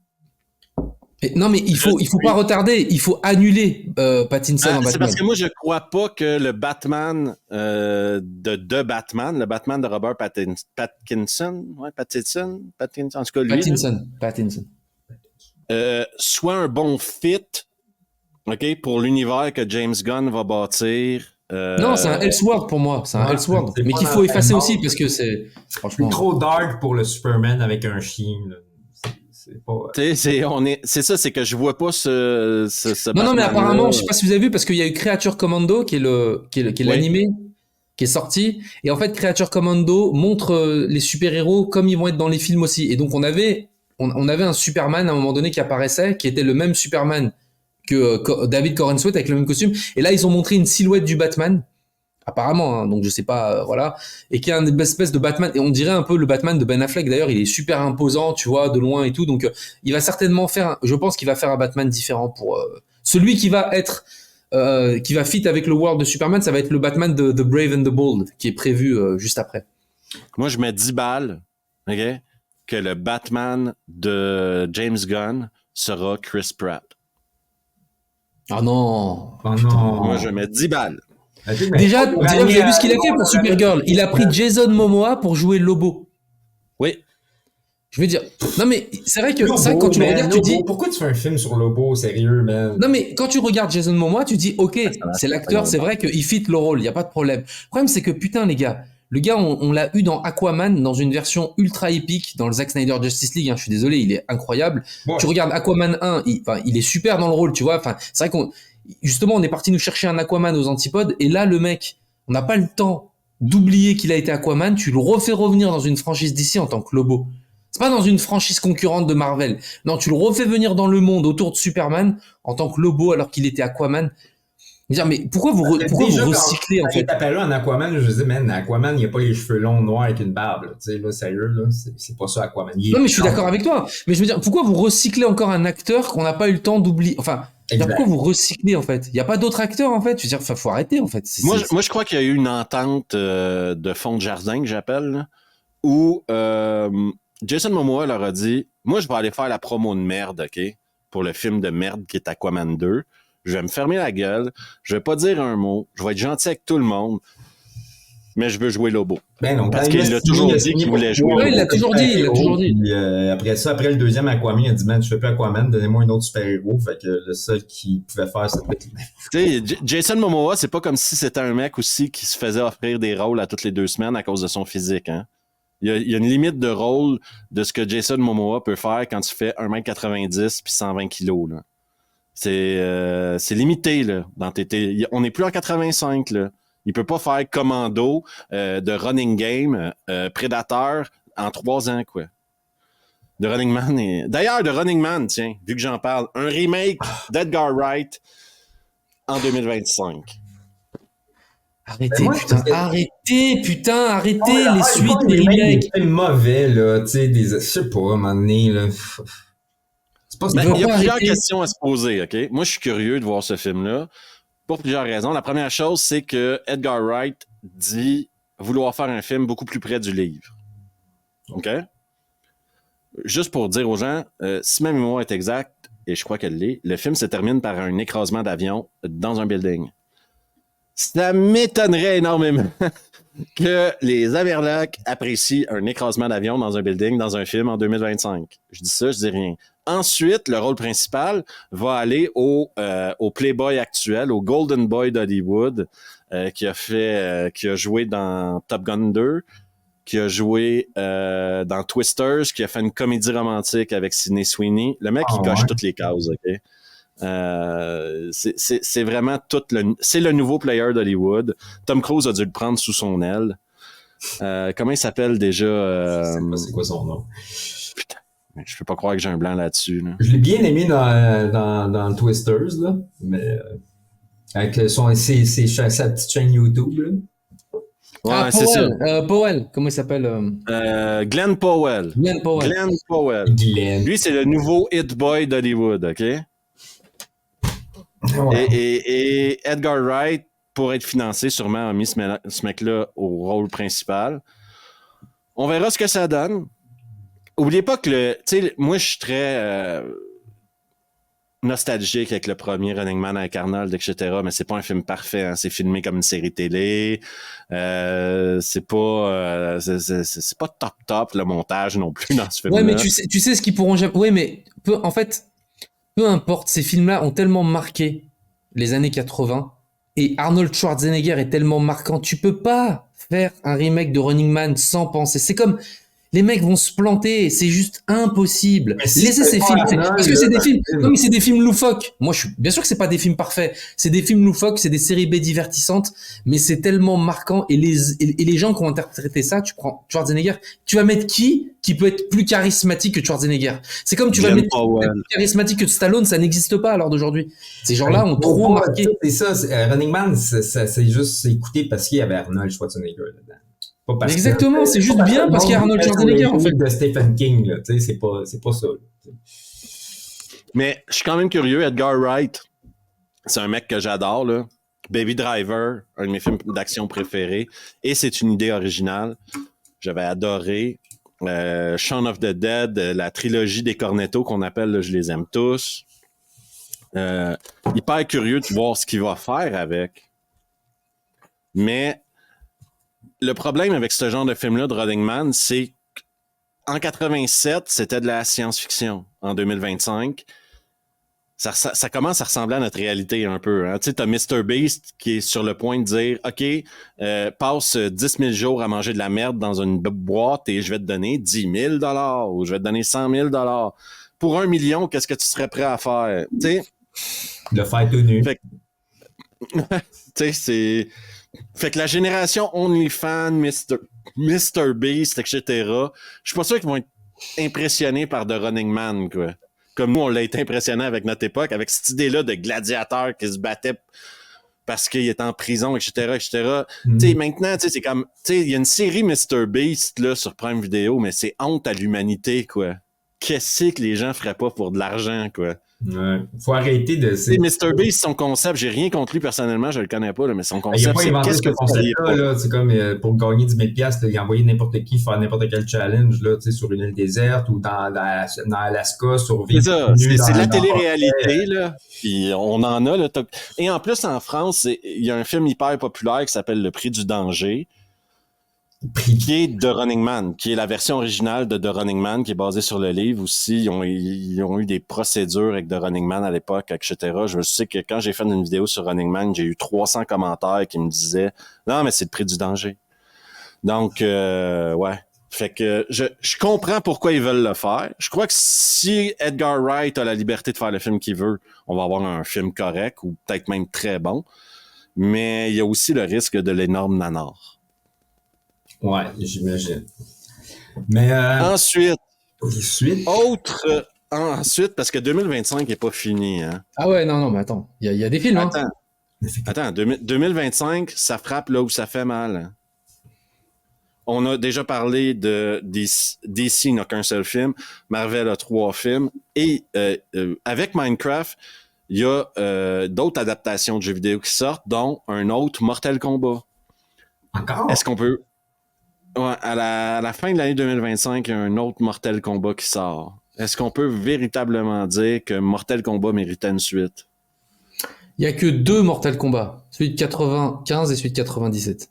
Non, mais il faut pas retarder. Il faut annuler Pattinson en C'est Batman. parce que moi, je crois pas que le Batman de Batman, le Batman de Robert Pattinson, en tout cas lui, Pattinson. soit un bon fit, ok, pour l'univers que James Gunn va bâtir. Non, c'est un Elseworld pour moi. C'est un Ouais, Elseworld. c'est Mais pas qu'il dans faut le effacer même aussi monde. parce que c'est. C'est Franchement. trop dark pour le Superman avec un chien. Là. C'est pas. Tu sais, c'est ça, c'est que je vois pas ce Non, mais Batman-là. apparemment, je sais pas si vous avez vu, parce qu'il y a eu Creature Commando, qui est l'animé, qui est sorti. Et en fait, Creature Commando montre les super-héros comme ils vont être dans les films aussi. Et donc, on avait un Superman à un moment donné qui apparaissait, qui était le même Superman que David Corenswet avec le même costume. Et là, ils ont montré une silhouette du Batman. Apparemment, hein, donc je sais pas, voilà, et qui est une espèce de Batman, et on dirait un peu le Batman de Ben Affleck. D'ailleurs, il est super imposant, tu vois, de loin et tout. Donc, il va certainement je pense qu'il va faire un Batman différent pour celui qui va être, qui va fit avec le world de Superman. Ça va être le Batman de The Brave and the Bold, qui est prévu juste après. Moi, je mets 10 balles, ok, que le Batman de James Gunn sera Chris Pratt. Ah non. Oh non. Moi, je mets 10 balles. Déjà, vous avez vu ce qu'il a fait pour Supergirl. Il a pris Jason Momoa pour jouer Lobo. Oui. Je veux dire, non mais c'est vrai que Lobo, ça, quand tu le regardes, tu dis. Pourquoi tu fais un film sur Lobo, sérieux, man? Non mais quand tu regardes Jason Momoa, tu dis ok, c'est l'acteur, c'est vrai qu'il fit le rôle, il y a pas de problème. Le problème c'est que putain les gars, le gars on l'a eu dans Aquaman dans une version ultra épique dans le Zack Snyder Justice League. Hein, je suis désolé, il est incroyable. Ouais. Tu regardes Aquaman 1, il est super dans le rôle, tu vois. Enfin, c'est vrai qu'on justement on est parti nous chercher un Aquaman aux antipodes et là le mec, on n'a pas le temps d'oublier qu'il a été Aquaman. Tu le refais revenir dans une franchise d'ici en tant que Lobo. C'est pas dans une franchise concurrente de Marvel. Non, tu le refais venir dans le monde autour de Superman en tant que Lobo alors qu'il était Aquaman. Dire, mais pourquoi vous recyclez en fait? Quand il t'appelle un Aquaman, je dis, man, Aquaman, il a pas les cheveux longs noirs avec une barbe. Tu sais, là, sérieux, là, c'est pas ça Aquaman. Non, mais je suis d'accord avec toi. Mais je veux dire, pourquoi vous recyclez encore un acteur qu'on n'a pas eu le temps d'oublier? Enfin, pourquoi vous recyclez en fait? Il n'y a pas d'autres acteurs en fait. Je veux dire, faut arrêter en fait. Moi, je crois qu'il y a eu une entente de fond de jardin que j'appelle, là, où Jason Momoa leur a dit, moi, je vais aller faire la promo de merde, OK, pour le film de merde qui est Aquaman 2. Je vais me fermer la gueule, je vais pas dire un mot, je vais être gentil avec tout le monde, mais je veux jouer Lobo. Ben non, parce qu'il a toujours dit qu'il voulait jouer Lobo. Il l'a toujours dit, Puis, après ça, après le deuxième Aquaman, il a dit, man, je fais plus Aquaman, donnez-moi un autre super-héros. Fait que le seul qui pouvait faire, c'était... Tu sais, Jason Momoa, c'est pas comme si c'était un mec aussi qui se faisait offrir des rôles à toutes les 2 semaines à cause de son physique, hein. Il y a une limite de rôle de ce que Jason Momoa peut faire quand tu fais 1m90 puis 120 kilos, là. C'est limité, là. On n'est plus en 85, là. Il peut pas faire Commando de Running Game, Predator en 3 ans, quoi. De Running Man. D'ailleurs, de Running Man, tiens, vu que j'en parle, un remake d'Edgar Wright en 2025. Arrêtez, arrêtez les suites, les remakes. C'est mauvais, là, tu sais, je sais pas, à un moment donné, là. Il y a plusieurs questions à se poser, OK? Moi, je suis curieux de voir ce film-là pour plusieurs raisons. La première chose, c'est que Edgar Wright dit vouloir faire un film beaucoup plus près du livre. OK? Juste pour dire aux gens, si ma mémoire est exacte, et je crois qu'elle l'est, le film se termine par un écrasement d'avion dans un building. Ça m'étonnerait énormément que les Amerlocs apprécient un écrasement d'avion dans un building, dans un film en 2025. Je dis ça, je dis rien. Ensuite, le rôle principal va aller au Playboy actuel, au Golden Boy d'Hollywood, qui a joué dans Top Gun 2, qui a joué dans Twisters, qui a fait une comédie romantique avec Sydney Sweeney. Le mec, il coche toutes les cases, OK? C'est vraiment c'est le nouveau player d'Hollywood. Tom Cruise a dû le prendre sous son aile. Comment il s'appelle déjà? C'est quoi son nom? Putain, je peux pas croire que j'ai un blanc là-dessus. Là. Je l'ai bien aimé dans Twisters, là, mais avec sa petite chaîne YouTube. Là. Ouais, c'est ça. Powell, comment il s'appelle? Glenn Powell. Glenn Powell. Lui, c'est le nouveau hit boy d'Hollywood, OK? Ouais. Et Edgar Wright, pour être financé, sûrement a mis ce mec-là au rôle principal. On verra ce que ça donne. Oubliez pas que moi, je suis très... nostalgique avec le premier Running Man avec Arnold, etc. Mais c'est pas un film parfait. Hein. C'est filmé comme une série télé. C'est pas top le montage non plus dans ce film-là. Ouais, mais tu sais ce qu'ils pourront jamais. Ouais, mais en fait, peu importe. Ces films-là ont tellement marqué les années 80 et Arnold Schwarzenegger est tellement marquant. Tu peux pas faire un remake de Running Man sans penser. C'est comme les mecs vont se planter, c'est juste impossible. Mais si Laissez c'est ces pas films, Arnold, parce que c'est des là, films. Non, mais c'est des films loufoques. Moi, bien sûr que c'est pas des films parfaits. C'est des films loufoques, c'est des séries B divertissantes, mais c'est tellement marquant. Et les gens qui ont interprété ça, tu prends Schwarzenegger, tu vas mettre qui peut être plus charismatique que Schwarzenegger. C'est comme tu vas Glenn mettre Powell. plus charismatique que Stallone, ça n'existe pas à l'heure d'aujourd'hui. Ces gens-là ont trop marqué. C'est ça, Running Man, c'est juste écouté parce qu'il y avait Arnold Schwarzenegger dedans. Pas parce Exactement, que, c'est juste pas bien parce qu'il y a Arnold Schwarzenegger, en fait. de Stephen King, là, tu sais, c'est pas ça. Là. Mais je suis quand même curieux. Edgar Wright, c'est un mec que j'adore, là. Baby Driver, un de mes films d'action préférés. Et c'est une idée originale. J'avais adoré. Shaun of the Dead, la trilogie des Cornetto qu'on appelle, là, je les aime tous. Hyper curieux de voir ce qu'il va faire avec. Mais le problème avec ce genre de film-là de Running Man, c'est qu'en 87, c'était de la science-fiction. En 2025, ça commence à ressembler à notre réalité un peu. Hein. Tu sais, t'as Mr. Beast qui est sur le point de dire « OK, passe 10 000 jours à manger de la merde dans une boîte et je vais te donner 10 000 $ ou je vais te donner 100 000 $. Pour 1 million, qu'est-ce que tu serais prêt à faire? » Tu sais? Le faire tout nu. Tu sais, c'est... Fait que la génération OnlyFans, Mr. Beast, etc., je suis pas sûr qu'ils vont être impressionnés par The Running Man, quoi. Comme nous, on l'a été impressionnés avec notre époque, avec cette idée-là de gladiateur qui se battait parce qu'il était en prison, etc., etc. Tu sais, maintenant, tu sais, c'est comme... Tu sais, il y a une série Mr. Beast, là, sur Prime Video, mais c'est honte à l'humanité, quoi. Qu'est-ce que les gens feraient pas pour de l'argent, quoi? Ouais. Faut arrêter de... C'est Mr. Beast, son concept, j'ai rien contre lui personnellement, je le connais pas, là, mais son concept, il a pas inventé qu'est-ce que ce concept-là, là, c'est comme pour gagner 10 000 $, il a envoyé n'importe qui faire n'importe quel challenge, là, sur une île déserte ou dans Alaska, survivre. C'est ça, c'est de la télé-réalité, là, puis on en a, là. Et en plus, en France, il y a un film hyper populaire qui s'appelle Le Prix du danger, qui est The Running Man, qui est la version originale de The Running Man, qui est basée sur le livre aussi. Ils ont eu des procédures avec The Running Man à l'époque, etc. Je sais que quand j'ai fait une vidéo sur Running Man, j'ai eu 300 commentaires qui me disaient « Non, mais c'est le prix du danger. » Donc, ouais. Fait que je comprends pourquoi ils veulent le faire. Je crois que si Edgar Wright a la liberté de faire le film qu'il veut, on va avoir un film correct ou peut-être même très bon. Mais il y a aussi le risque de l'énorme nanar. Ouais, j'imagine. Mais ensuite, ensuite, parce que 2025 n'est pas fini. Hein. Ah ouais, non, mais attends, il y a des films. Attends, 2025, ça frappe là où ça fait mal. Hein. On a déjà parlé de DC n'a qu'un seul film, Marvel a 3 films, et avec Minecraft, il y a d'autres adaptations de jeux vidéo qui sortent, dont un autre Mortal Kombat. Encore? Est-ce qu'on peut... Ouais, à la fin de l'année 2025, il y a un autre Mortal Kombat qui sort. Est-ce qu'on peut véritablement dire que Mortal Kombat méritait une suite? Il n'y a que 2 Mortal Kombat, celui de 95 et celui de 97.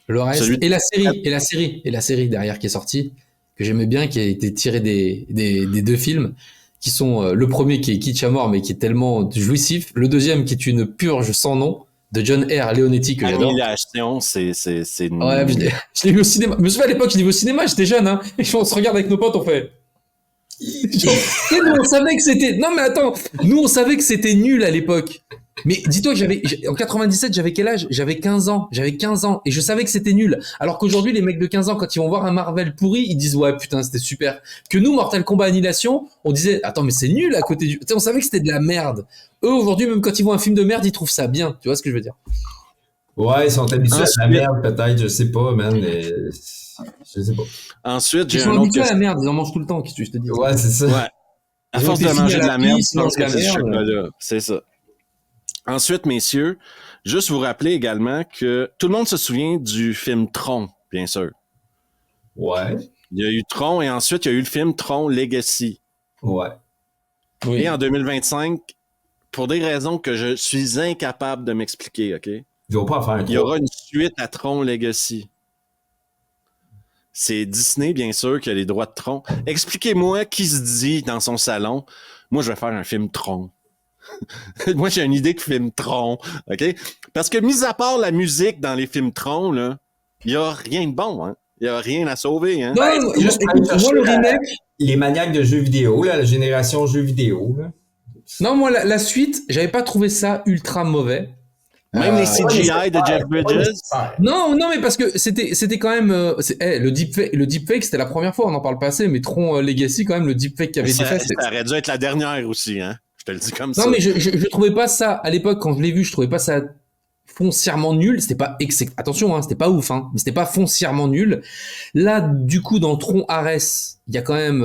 Le reste, et la série derrière qui est sortie, que j'aimais bien, qui a été tirée des 2 films, qui sont le premier qui est kitsch à mort, mais qui est tellement jouissif, le deuxième qui est une purge sans nom, de John R. Leonetti, que j'adore. Annihilation, c'est Ouais, je l'ai vu au cinéma. Je me souviens à l'époque, je l'ai vu au cinéma, j'étais jeune, hein. Et on se regarde avec nos potes, on fait. Nous, on savait que c'était. Non, mais attends, nous, on savait que c'était nul à l'époque. Mais dis-toi que en 97, j'avais quel âge? J'avais 15 ans. Et je savais que c'était nul. Alors qu'aujourd'hui, les mecs de 15 ans, quand ils vont voir un Marvel pourri, ils disent, ouais, putain, c'était super. Que nous, Mortal Kombat Annihilation, on disait, attends, mais c'est nul à côté du. Tu sais, on savait que c'était de la merde. Eux, aujourd'hui, même quand ils voient un film de merde, ils trouvent ça bien. Tu vois ce que je veux dire? Ouais, ils sont habitués à la merde, peut-être, je sais pas, man. Je sais pas. Ensuite, ils sont habitués à la merde, ils en mangent tout le temps, qu'est-ce que je te dis? Ouais, c'est ça. Ouais. À force de manger de la merde, je pense que c'est ce chocolat. C'est ça. Ensuite, messieurs, juste vous rappeler également que tout le monde se souvient du film Tron, bien sûr. Ouais. Il y a eu Tron et ensuite il y a eu le film Tron Legacy. Ouais. Oui. Et en 2025, pour des raisons que je suis incapable de m'expliquer, OK? Il va pas en faire un Il y 3. aura une suite à Tron Legacy. C'est Disney, bien sûr, qui a les droits de Tron. Expliquez-moi qui se dit dans son salon, moi, je vais faire un film Tron. Moi, j'ai une idée de film Tron, OK? Parce que, mis à part la musique dans les films Tron, là, il n'y a rien de bon, hein? Il n'y a rien à sauver, hein? Non, c'est juste écoute, aller moi, le chercher remake, Les maniaques de jeux vidéo, là, la génération jeux vidéo. Là. non, moi, la suite, j'avais pas trouvé ça ultra mauvais. Même les CGI de Jeff Bridges. Non, mais parce que c'était quand même le deepfake, c'était la première fois, on en parle pas assez, mais Tron Legacy quand même, le deepfake qui avait été fait, Ça aurait dû être la dernière aussi, hein? Je te le dis comme ça. Non, mais je trouvais pas ça à l'époque quand je l'ai vu, je trouvais pas ça foncièrement nul. C'était pas attention, hein, c'était pas ouf, hein, mais c'était pas foncièrement nul. Là, du coup, dans Tron Ares, il y a quand même,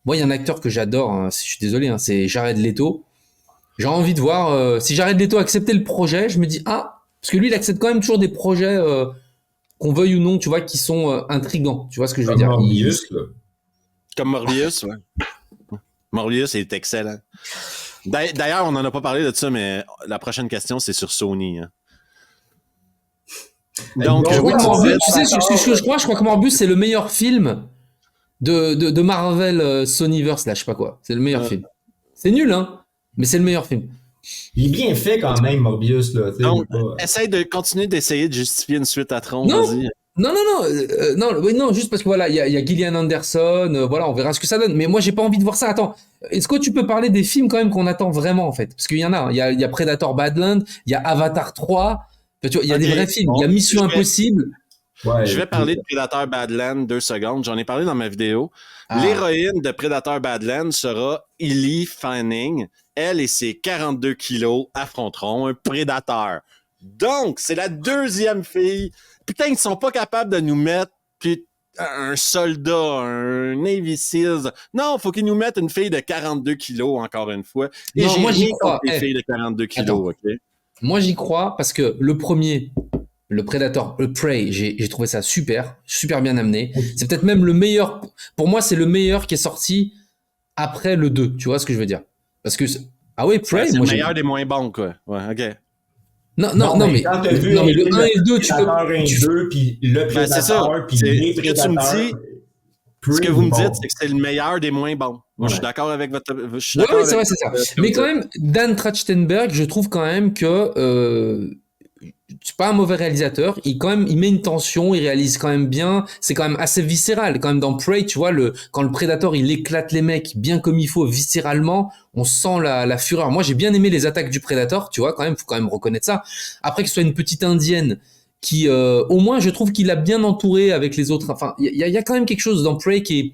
moi, il y a un acteur que j'adore. Hein, je suis désolé, hein, c'est Jared Leto. J'ai envie de voir si Jared Leto acceptait le projet. Je me dis parce que lui, il accepte quand même toujours des projets qu'on veuille ou non, tu vois, qui sont intrigants. Tu vois ce que je veux dire? Morbius, là. Comme Morbius, ouais. Morbius est excellent. D'ailleurs, on n'en a pas parlé de ça, mais la prochaine question, c'est sur Sony. Hein. Donc, oui, Morbius, tu sais, je crois que Morbius, c'est le meilleur film de Marvel Sonyverse, là, je sais pas quoi. C'est le meilleur film. C'est nul, hein, mais c'est le meilleur film. Il est bien fait quand même, Morbius. Là, donc, essaye de continuer d'essayer de justifier une suite à Tron, vas-y. Non, juste parce que voilà, il y a Gillian Anderson, voilà, on verra ce que ça donne. Mais moi, j'ai pas envie de voir ça. Attends, est-ce que tu peux parler des films quand même qu'on attend vraiment en fait? Parce qu'il y en a, il y a Predator Badland, il y a Avatar 3, tu vois, il y a des vrais films, il y a Mission Impossible. Ouais, je vais parler de Predator Badland 2 secondes. J'en ai parlé dans ma vidéo. L'héroïne de Predator Badland sera Ellie Fanning. Elle et ses 42 kilos affronteront un prédateur. Donc, c'est la deuxième fille. Putain, ils sont pas capables de nous mettre un soldat, un Navy Seals. Non, faut qu'ils nous mettent une fille de 42 kilos, encore une fois. Et non, moi, j'y crois. Une fille de 42 kilos, OK? Moi, j'y crois parce que le premier, le Predator, le Prey, j'ai trouvé ça super bien amené. C'est peut-être même le meilleur. Pour moi, c'est le meilleur qui est sorti après le 2. Tu vois ce que je veux dire? Parce que Prey, c'est le meilleur des moins bons, quoi. Ouais, OK. Non, mais quand t'as vu le 1 et le 2, tu peux. Predator 1 et 2, puis le Predator, puis les Predators. Ce que vous me dites, c'est que c'est le meilleur des moins bons. Moi, je suis d'accord avec votre. Oui, c'est vrai, c'est ça. Mais quand même, Dan Trachtenberg, je trouve quand même que c'est pas un mauvais réalisateur. Il met une tension, il réalise quand même bien. C'est quand même assez viscéral. Quand même dans Prey, tu vois, quand le Predator il éclate les mecs bien comme il faut, viscéralement, on sent la fureur. Moi, j'ai bien aimé les attaques du Predator, tu vois, quand même, faut quand même reconnaître ça. Après que ce soit une petite indienne qui, au moins, je trouve qu'il a bien entouré avec les autres. Enfin, il y a quand même quelque chose dans Prey qui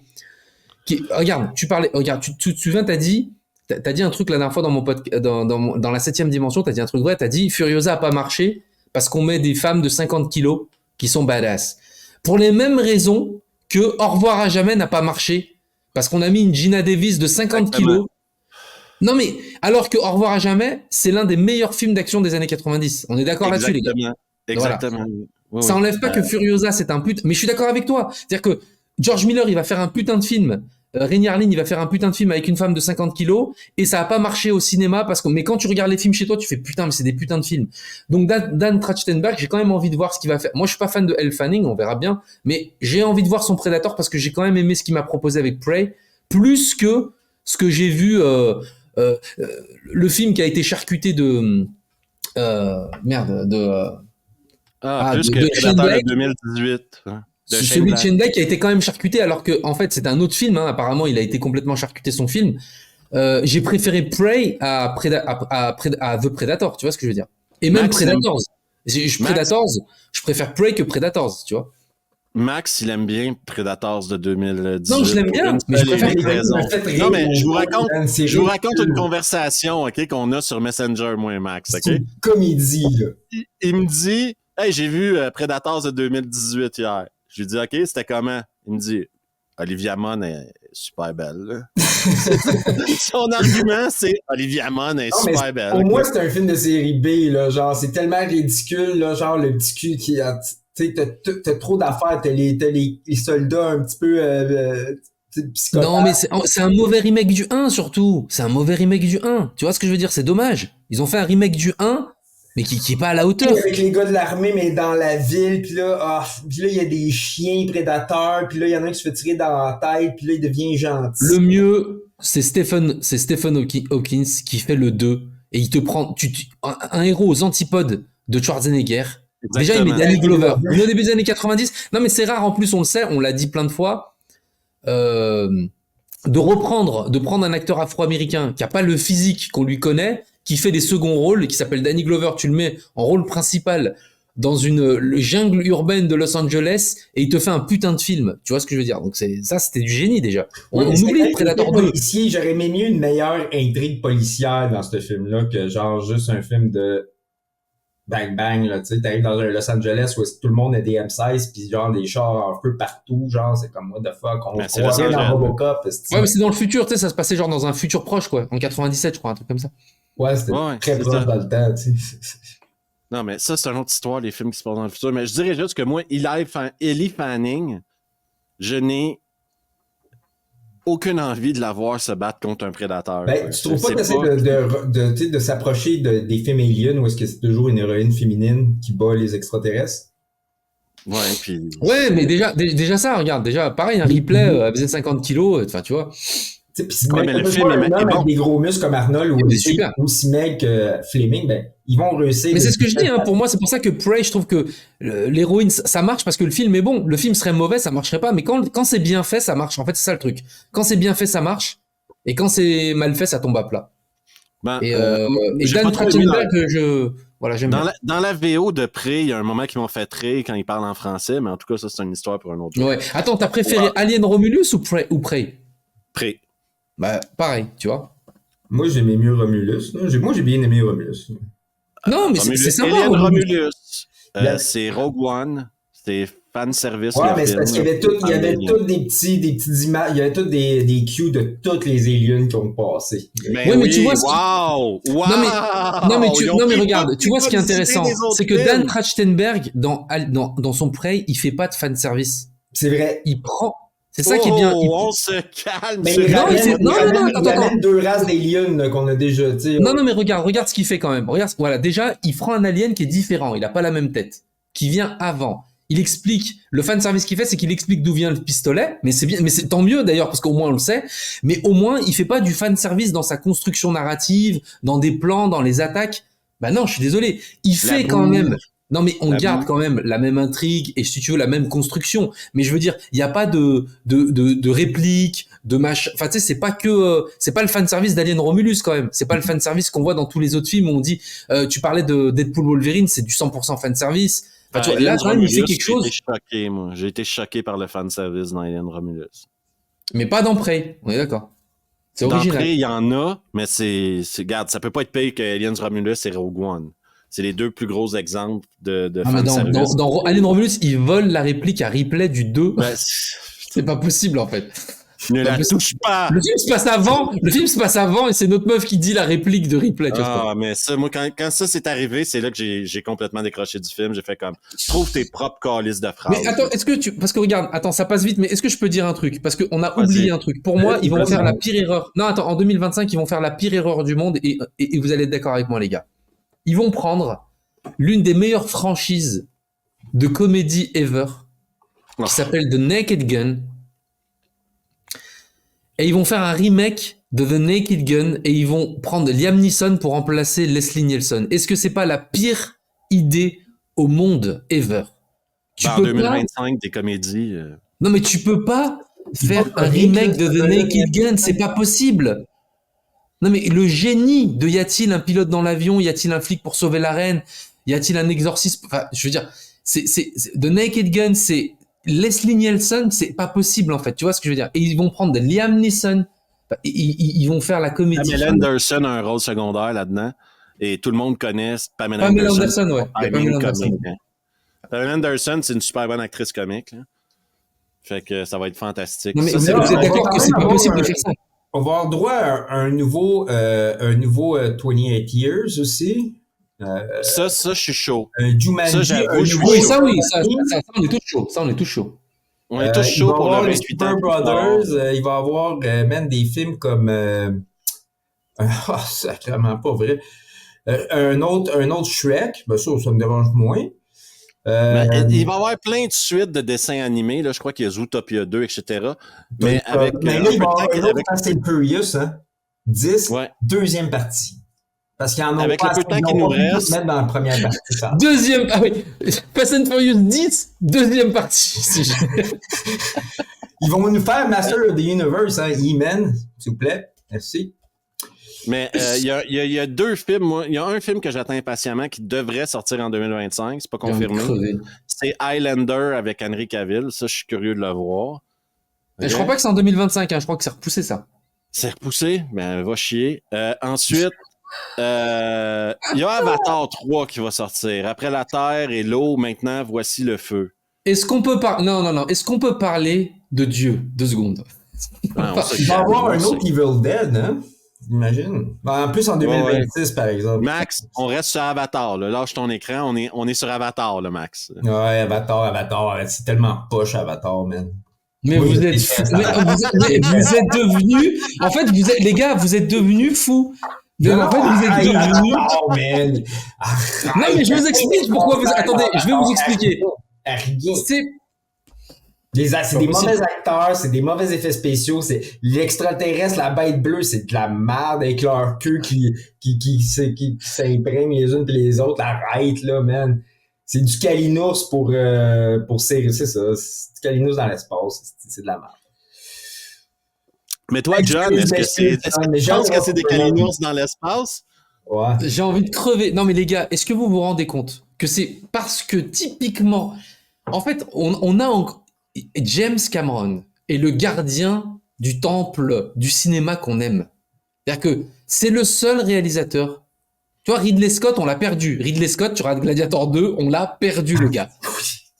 est... Regarde, tu te souviens, t'as dit un truc la dernière fois dans mon podcast, dans la 7e dimension, t'as dit un truc vrai, t'as dit Furiosa a pas marché parce qu'on met des femmes de 50 kilos qui sont badass. Pour les mêmes raisons que Au revoir à jamais n'a pas marché parce qu'on a mis une Gina Davis de 50 kilos. Non mais, alors que Au revoir à jamais, c'est l'un des meilleurs films d'action des années 90. On est d'accord là-dessus, les gars. Exactement. Voilà. Oui, ça enlève pas que Furiosa, c'est un putain. Mais je suis d'accord avec toi. C'est-à-dire que George Miller, il va faire un putain de film. Renny Harlin, il va faire un putain de film avec une femme de 50 kilos et ça a pas marché au cinéma mais quand tu regardes les films chez toi, tu fais putain, mais c'est des putains de films. Donc Dan Trachtenberg, j'ai quand même envie de voir ce qu'il va faire. Moi, je suis pas fan de Elle Fanning, on verra bien, mais j'ai envie de voir son Predator parce que j'ai quand même aimé ce qu'il m'a proposé avec Prey, plus que ce que j'ai vu, le film qui a été charcuté de, plus que Predator de 2018. Hein. Celui de Shane Black a été quand même charcuté alors que en fait c'est un autre film, hein. Apparemment il a été complètement charcuté son film. J'ai préféré Prey à The Predator, tu vois ce que je veux dire. Et même Predators. Predators, je préfère Prey que Predators, tu vois. Max, il aime bien Predators de 2018. Non, je l'aime bien, mais je préfère Non, mais je vous raconte une conversation, OK, qu'on a sur Messenger, moi et Max, OK? C'est une comédie, là. Il me dit, hey, j'ai vu Predators de 2018 hier. Je lui dis, OK, c'était comment? Il me dit, Olivia Munn est super belle. Son argument, c'est Olivia Munn est super belle. Pour moi, c'est un film de série B, là. Genre, c'est tellement ridicule, là. Genre, le petit cul qui a. Tu sais, t'as trop d'affaires. T'as les soldats un petit peu. psychopathe. Non, mais c'est un mauvais remake du 1, surtout. C'est un mauvais remake du 1. Tu vois ce que je veux dire? C'est dommage. Ils ont fait un remake du 1, mais qui est pas à la hauteur. Avec les gars de l'armée, mais dans la ville, puis là, il y a des chiens prédateurs, puis là, il y en a un qui se fait tirer dans la tête, puis là, il devient gentil. Le mieux, c'est Stephen Hawkins qui fait le 2, et il te prend un héros aux antipodes de Schwarzenegger. Déjà, il met Danny Glover. On est au début des années 90. Non, mais c'est rare, en plus, on le sait, on l'a dit plein de fois, de prendre un acteur afro-américain qui a pas le physique qu'on lui connaît, qui fait des seconds rôles, qui s'appelle Danny Glover, tu le mets en rôle principal dans le jungle urbaine de Los Angeles, et il te fait un putain de film. Tu vois ce que je veux dire? Donc c'était du génie, déjà. On oublie Predator 2. Policier, j'aurais aimé mieux une meilleure intrigue policière dans ce film-là que genre juste un film de bang bang, là, tu sais, t'arrives dans un Los Angeles où tout le monde a des M16 pis genre des chars en feu partout, genre c'est comme what the fuck, on croirait dans Robocop. Ouais, mais c'est dans le futur, tu sais, ça se passait genre dans un futur proche, quoi, en 97, je crois, un truc comme ça. Ouais, c'était très proche dans le temps, tu sais. Non, mais ça, c'est une autre histoire, les films qui se passent dans le futur. Mais je dirais juste que moi, Ellie Fanning, je n'ai aucune envie de la voir se battre contre un prédateur. Ben, tu trouves pas que c'est de s'approcher des films aliens où est-ce que c'est toujours une héroïne féminine qui bat les extraterrestres? Ouais, puis... Ouais, mais déjà ça, regarde, déjà, pareil, un Ripley, elle faisait 50 kilos, enfin, tu vois. Ouais, mais le film est bon. Avec des gros muscles comme Arnold ou aussi mec que Fleming, ben, ils vont réussir. Mais c'est ce que je dis, hein, pour moi, c'est pour ça que Prey, je trouve que l'héroïne, ça marche parce que le film est bon. Le film serait mauvais, ça marcherait pas, mais quand c'est bien fait, ça marche. En fait, c'est ça le truc. Quand c'est bien fait, ça marche, et quand c'est mal fait, ça tombe à plat. Ben, et Dan Trachtenberg, voilà, j'aime bien. Dans la VO de Prey, il y a un moment qui m'ont fait rire quand ils parlent en français, mais en tout cas, ça, c'est une histoire pour un autre jour. Ouais. Attends, t'as préféré Alien Romulus ou Prey? Prey. Bah, pareil, tu vois. Moi, j'aimais mieux Romulus. Moi, j'ai bien aimé Romulus. Non, mais c'est sympa. Alien Romulus, c'est Rogue One, c'est fan service. Ouais, mais c'est parce qu'il y avait toutes des petites images, il y avait toutes des cues de toutes les aliens qui ont passé. Mais oui, tu vois wow! Non, mais regarde, tu vois ce qui est intéressant, c'est que Dan Trachtenberg, dans son Prey, il fait pas de fan service. C'est vrai. Il prend. C'est ça qui est bien. On se calme. Mais il ramène deux races d'aliens qu'on a déjà, tu sais. Non, mais regarde ce qu'il fait quand même. Regarde, voilà, déjà, il prend un alien qui est différent. Il a pas la même tête. Qui vient avant. Il explique, le fan service qu'il fait, c'est qu'il explique d'où vient le pistolet. Mais c'est bien, mais c'est tant mieux d'ailleurs, parce qu'au moins on le sait. Mais au moins, il fait pas du fan service dans sa construction narrative, dans des plans, dans les attaques. Bah non, je suis désolé. Il fait quand même. Non, mais on garde quand même la même intrigue et si tu veux la même construction. Mais je veux dire, il y a pas de répliques, de machin. Enfin, tu sais, c'est pas le fan service d'Alien Romulus quand même. C'est pas le fan service qu'on voit dans tous les autres films où on dit, tu parlais de Deadpool Wolverine, c'est du 100% fan service. Enfin, tu vois, là, quand même, il fait quelque chose. J'ai été choqué par le fan service dans Alien Romulus. Mais pas dans Prey, on est d'accord. C'est original. Dans Prey, il y en a, mais regarde, ça peut pas être pire que Alien Romulus et Rogue One. C'est les deux plus gros exemples de fanservice. Dans Alien Romulus, ils volent la réplique à Ripley du 2. Ben, c'est pas possible, en fait. Ne la touche pas! Le film se passe avant et c'est notre meuf qui dit la réplique de Ripley. Mais ça, moi, quand ça s'est arrivé, c'est là que j'ai complètement décroché du film. J'ai fait comme, trouve tes propres calices de phrases. Mais attends, parce que regarde, attends, ça passe vite, mais est-ce que je peux dire un truc? Parce qu'on a oublié un truc. Pour moi, ils vont faire la pire erreur. Non, attends, en 2025, ils vont faire la pire erreur du monde et vous allez être d'accord avec moi, les gars. Ils vont prendre l'une des meilleures franchises de comédie ever, qui s'appelle The Naked Gun, et ils vont faire un remake de The Naked Gun, et ils vont prendre Liam Neeson pour remplacer Leslie Nielsen. Est-ce que c'est pas la pire idée au monde ever? En 2025, des comédies... Non, mais tu peux pas faire un remake de The Naked Gun, c'est pas possible. Non, mais le génie de y a-t-il un pilote dans l'avion, y a-t-il un flic pour sauver la reine, y a-t-il un exorcisme, enfin, je veux dire, c'est The Naked Gun, c'est Leslie Nielsen, c'est pas possible, en fait, tu vois ce que je veux dire? Et ils vont prendre Liam Neeson, ils vont faire la comédie. Pamela Anderson a un rôle secondaire là-dedans, et tout le monde connaît Pamela Anderson, ouais. Pamela Anderson, c'est une super bonne actrice comique, là. Fait que ça va être fantastique. Non, mais vous êtes d'accord que c'est pas possible de faire ça? On va avoir droit à un nouveau 28 Years aussi. Ça, je suis chaud. Jumanji. Ça, j'avoue, je suis chaud. Oui, ça, on est tous chauds. Ça, on est tous chauds. On est tous Il chauds va pour le avoir les 28 ans. Super Brothers, il va avoir même des films comme sacrément pas vrai. Un autre Shrek, ben ça me dérange moins. Mais il va y avoir plein de suites de dessins animés. Là. Je crois qu'il y a Zootopia 2, etc. Mais avec mais là, il va y avoir un autre Fast and Furious, hein? 10, ouais. deuxième partie. Parce qu'il y en a avec pas le peu de temps ils qu'il n'ont nous pas pu reste. tout mettre dans la première partie. Ça. Deuxième, ah oui, Fast and Furious 10, deuxième partie. Ils vont nous faire Master of the Universe, hein, E-Man, s'il vous plaît. Merci. Mais il y a deux films. Il y a un film que j'attends impatiemment qui devrait sortir en 2025. C'est pas confirmé. C'est Highlander avec Henry Cavill. Ça, je suis curieux de le voir. Okay. Je crois pas que c'est en 2025. Hein. Je crois que c'est repoussé, ça. C'est repoussé? Ben, va chier. Ensuite, il y a Avatar 3 qui va sortir. Après la terre et l'eau, maintenant, voici le feu. Est-ce qu'on peut parler... Non. Est-ce qu'on peut parler de Dieu? 2 secondes. Il va y avoir un autre Evil Dead, hein? J'imagine. En plus, en 2026, par exemple. Max, on reste sur Avatar. Là. Lâche ton écran, on est sur Avatar, là, Max. Ouais, Avatar. C'est tellement poche, Avatar, man. Mais oui, vous êtes devenus... En fait, les gars, vous êtes devenus fous. En fait, vous êtes devenus... Non, mais je vous explique pourquoi vous... Attendez, je vais vous expliquer. C'est des mauvais acteurs, c'est des mauvais effets spéciaux, c'est l'extraterrestre, la bête bleue, c'est de la merde avec leur queue qui s'imprègne les unes puis les autres. Arrête, là, man. C'est du Kalinours pour c'est ça. C'est du Kalinours dans l'espace. C'est de la merde. Mais toi, John, est-ce que c'est des Kalinours dans l'espace? Ouais. J'ai envie de crever. Non, mais les gars, est-ce que vous vous rendez compte que c'est parce que typiquement, en fait, on a James Cameron est le gardien du temple du cinéma qu'on aime. C'est-à-dire que c'est le seul réalisateur. Tu vois, Ridley Scott, on l'a perdu. Ridley Scott, tu regardes Gladiator 2, on l'a perdu, le gars.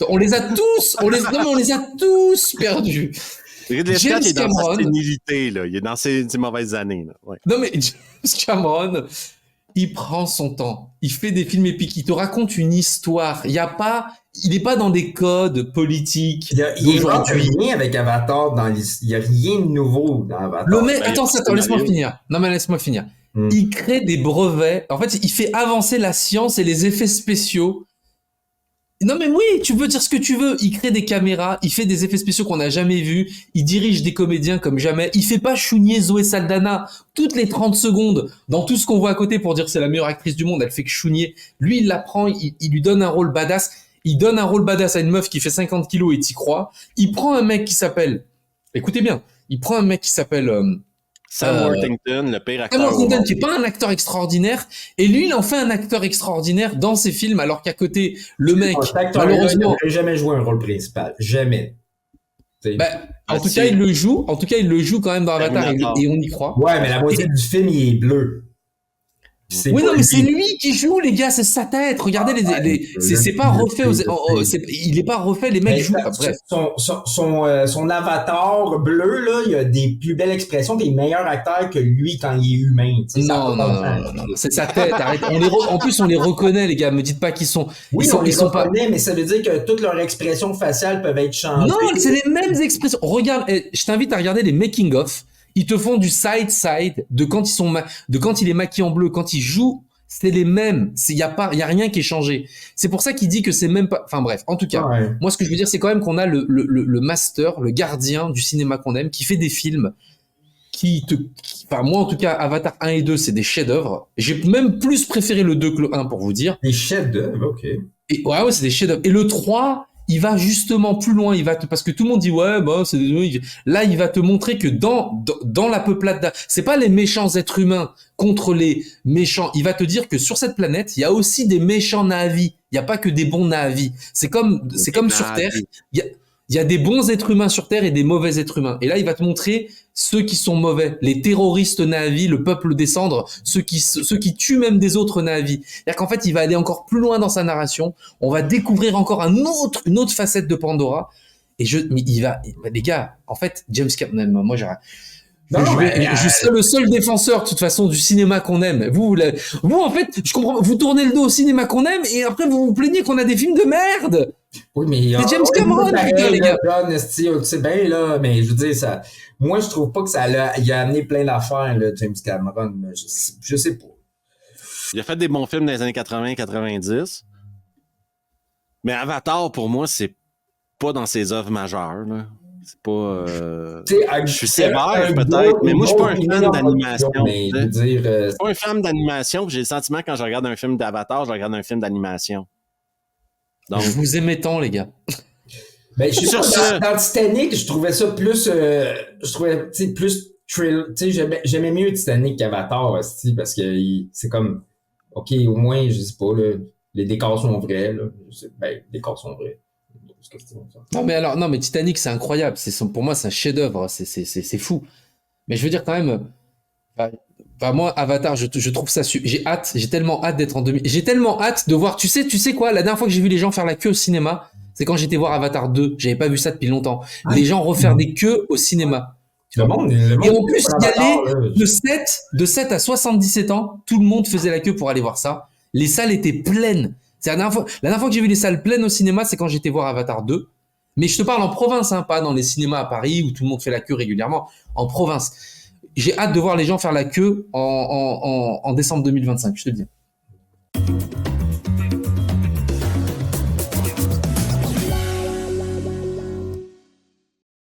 On les a tous, on les a tous perdus. Ridley Scott est dans sa sénilité, là. Il est dans ses mauvaises années, là. Ouais. Non, mais James Cameron, il prend son temps. Il fait des films épiques. Il te raconte une histoire. Il n'est pas dans des codes politiques. Il n'y a rien avec Avatar il n'y a rien de nouveau dans Avatar. Le mec, attends, laisse-moi finir. Non, mais laisse-moi finir. Il crée des brevets. En fait, il fait avancer la science et les effets spéciaux. Non, mais oui, tu peux dire ce que tu veux. Il crée des caméras, il fait des effets spéciaux qu'on n'a jamais vus, il dirige des comédiens comme jamais. Il fait pas chouigner Zoé Saldana toutes les 30 secondes dans tout ce qu'on voit à côté pour dire c'est la meilleure actrice du monde, elle fait que chouigner. Lui, il la prend, il lui donne un rôle badass. Il donne un rôle badass à une meuf qui fait 50 kilos et t'y crois. Il prend un mec qui s'appelle... Écoutez bien, Sam Worthington, le pire acteur. Sam Worthington, qui n'est pas un acteur extraordinaire, et lui, il en fait un acteur extraordinaire dans ses films, alors qu'à côté, le mec, malheureusement... Il n'a jamais joué un rôle principal. Jamais. En tout cas, il le joue quand même dans Avatar, et on y croit. Ouais, mais la moitié du film, il est bleu. Oui, non, mais c'est lui qui joue, les gars, c'est sa tête. Regardez, c'est pas refait. Il est pas refait, les mecs jouent. Bref. Son avatar bleu, là, il a des plus belles expressions, des meilleurs acteurs que lui quand il est humain. Non, c'est sa tête. Arrête. En plus, on les reconnaît, les gars. Me dites pas qu'ils sont. Oui, on les reconnaît, mais ça veut dire que toutes leurs expressions faciales peuvent être changées. Non, c'est les mêmes expressions. Regarde, je t'invite à regarder les making-of. Ils te font du side de quand il est maquillé en bleu, quand il joue, c'est les mêmes. Il y a rien qui est changé. C'est pour ça qu'il dit que c'est même pas, enfin bref. En tout cas, moi, ce que je veux dire, c'est quand même qu'on a le master, le gardien du cinéma qu'on aime, qui fait des films moi, en tout cas, Avatar 1 et 2, c'est des chefs-d'œuvre. J'ai même plus préféré le 2 que le 1 pour vous dire. Des chefs-d'œuvre, ok. Et ouais, c'est des chefs-d'œuvre. Et le 3, il va justement plus loin, parce que tout le monde dit là il va te montrer que dans la peuplade, c'est pas les méchants êtres humains contre les méchants, il va te dire que sur cette planète, il y a aussi des méchants Na'vi, il y a pas que des bons Na'vi. C'est comme sur Terre, il y a des bons êtres humains sur Terre et des mauvais êtres humains. Et là, il va te montrer ceux qui sont mauvais, les terroristes Na'vi, le peuple des cendres, ceux qui tuent même des autres Na'vi. C'est-à-dire qu'en fait, il va aller encore plus loin dans sa narration. On va découvrir encore une autre facette de Pandora. Et les gars, en fait, James Cameron, moi, Je serai le seul défenseur, de toute façon, du cinéma qu'on aime. Vous, en fait, je comprends, vous tournez le dos au cinéma qu'on aime et après vous vous plaignez qu'on a des films de merde. Oui, mais c'est James Cameron, pareil, les gars. John, tu sais bien, là, mais je veux dire, ça, moi, je trouve pas que il a amené plein d'affaires, là, James Cameron. Je sais pas. Il a fait des bons films dans les années 80-90. Mais Avatar, pour moi, c'est pas dans ses œuvres majeures, là. C'est pas. Je suis sévère, peut-être, mais moi, je suis pas un fan d'animation. Mais je veux dire. Je suis pas un fan d'animation, j'ai le sentiment quand je regarde un film d'Avatar, je regarde un film d'animation. Donc... Je vous aimais tant, les gars. Ben, je sais pas, dans Titanic, je trouvais ça plus. Je trouvais, tu sais, plus thrill. Tu sais, j'aimais mieux Titanic qu'Avatar, aussi, parce que c'est comme. OK, au moins, je sais pas, là, les décors sont vrais, là. Les décors sont vrais. Non mais Titanic c'est incroyable, pour moi c'est un chef-d'œuvre, c'est fou. Mais je veux dire quand même, moi Avatar je trouve ça j'ai tellement hâte d'être en 2000, j'ai tellement hâte de voir, tu sais quoi, la dernière fois que j'ai vu les gens faire la queue au cinéma, c'est quand j'étais voir Avatar 2, j'avais pas vu ça depuis longtemps. Les gens refaire des queues au cinéma. Le monde, et en plus y aller de 7 à 77 ans, tout le monde faisait la queue pour aller voir ça. Les salles étaient pleines. C'est la dernière fois que j'ai vu les salles pleines au cinéma, c'est quand j'étais voir Avatar 2. Mais je te parle en province, hein, pas dans les cinémas à Paris où tout le monde fait la queue régulièrement. En province. J'ai hâte de voir les gens faire la queue en décembre 2025, je te le dis.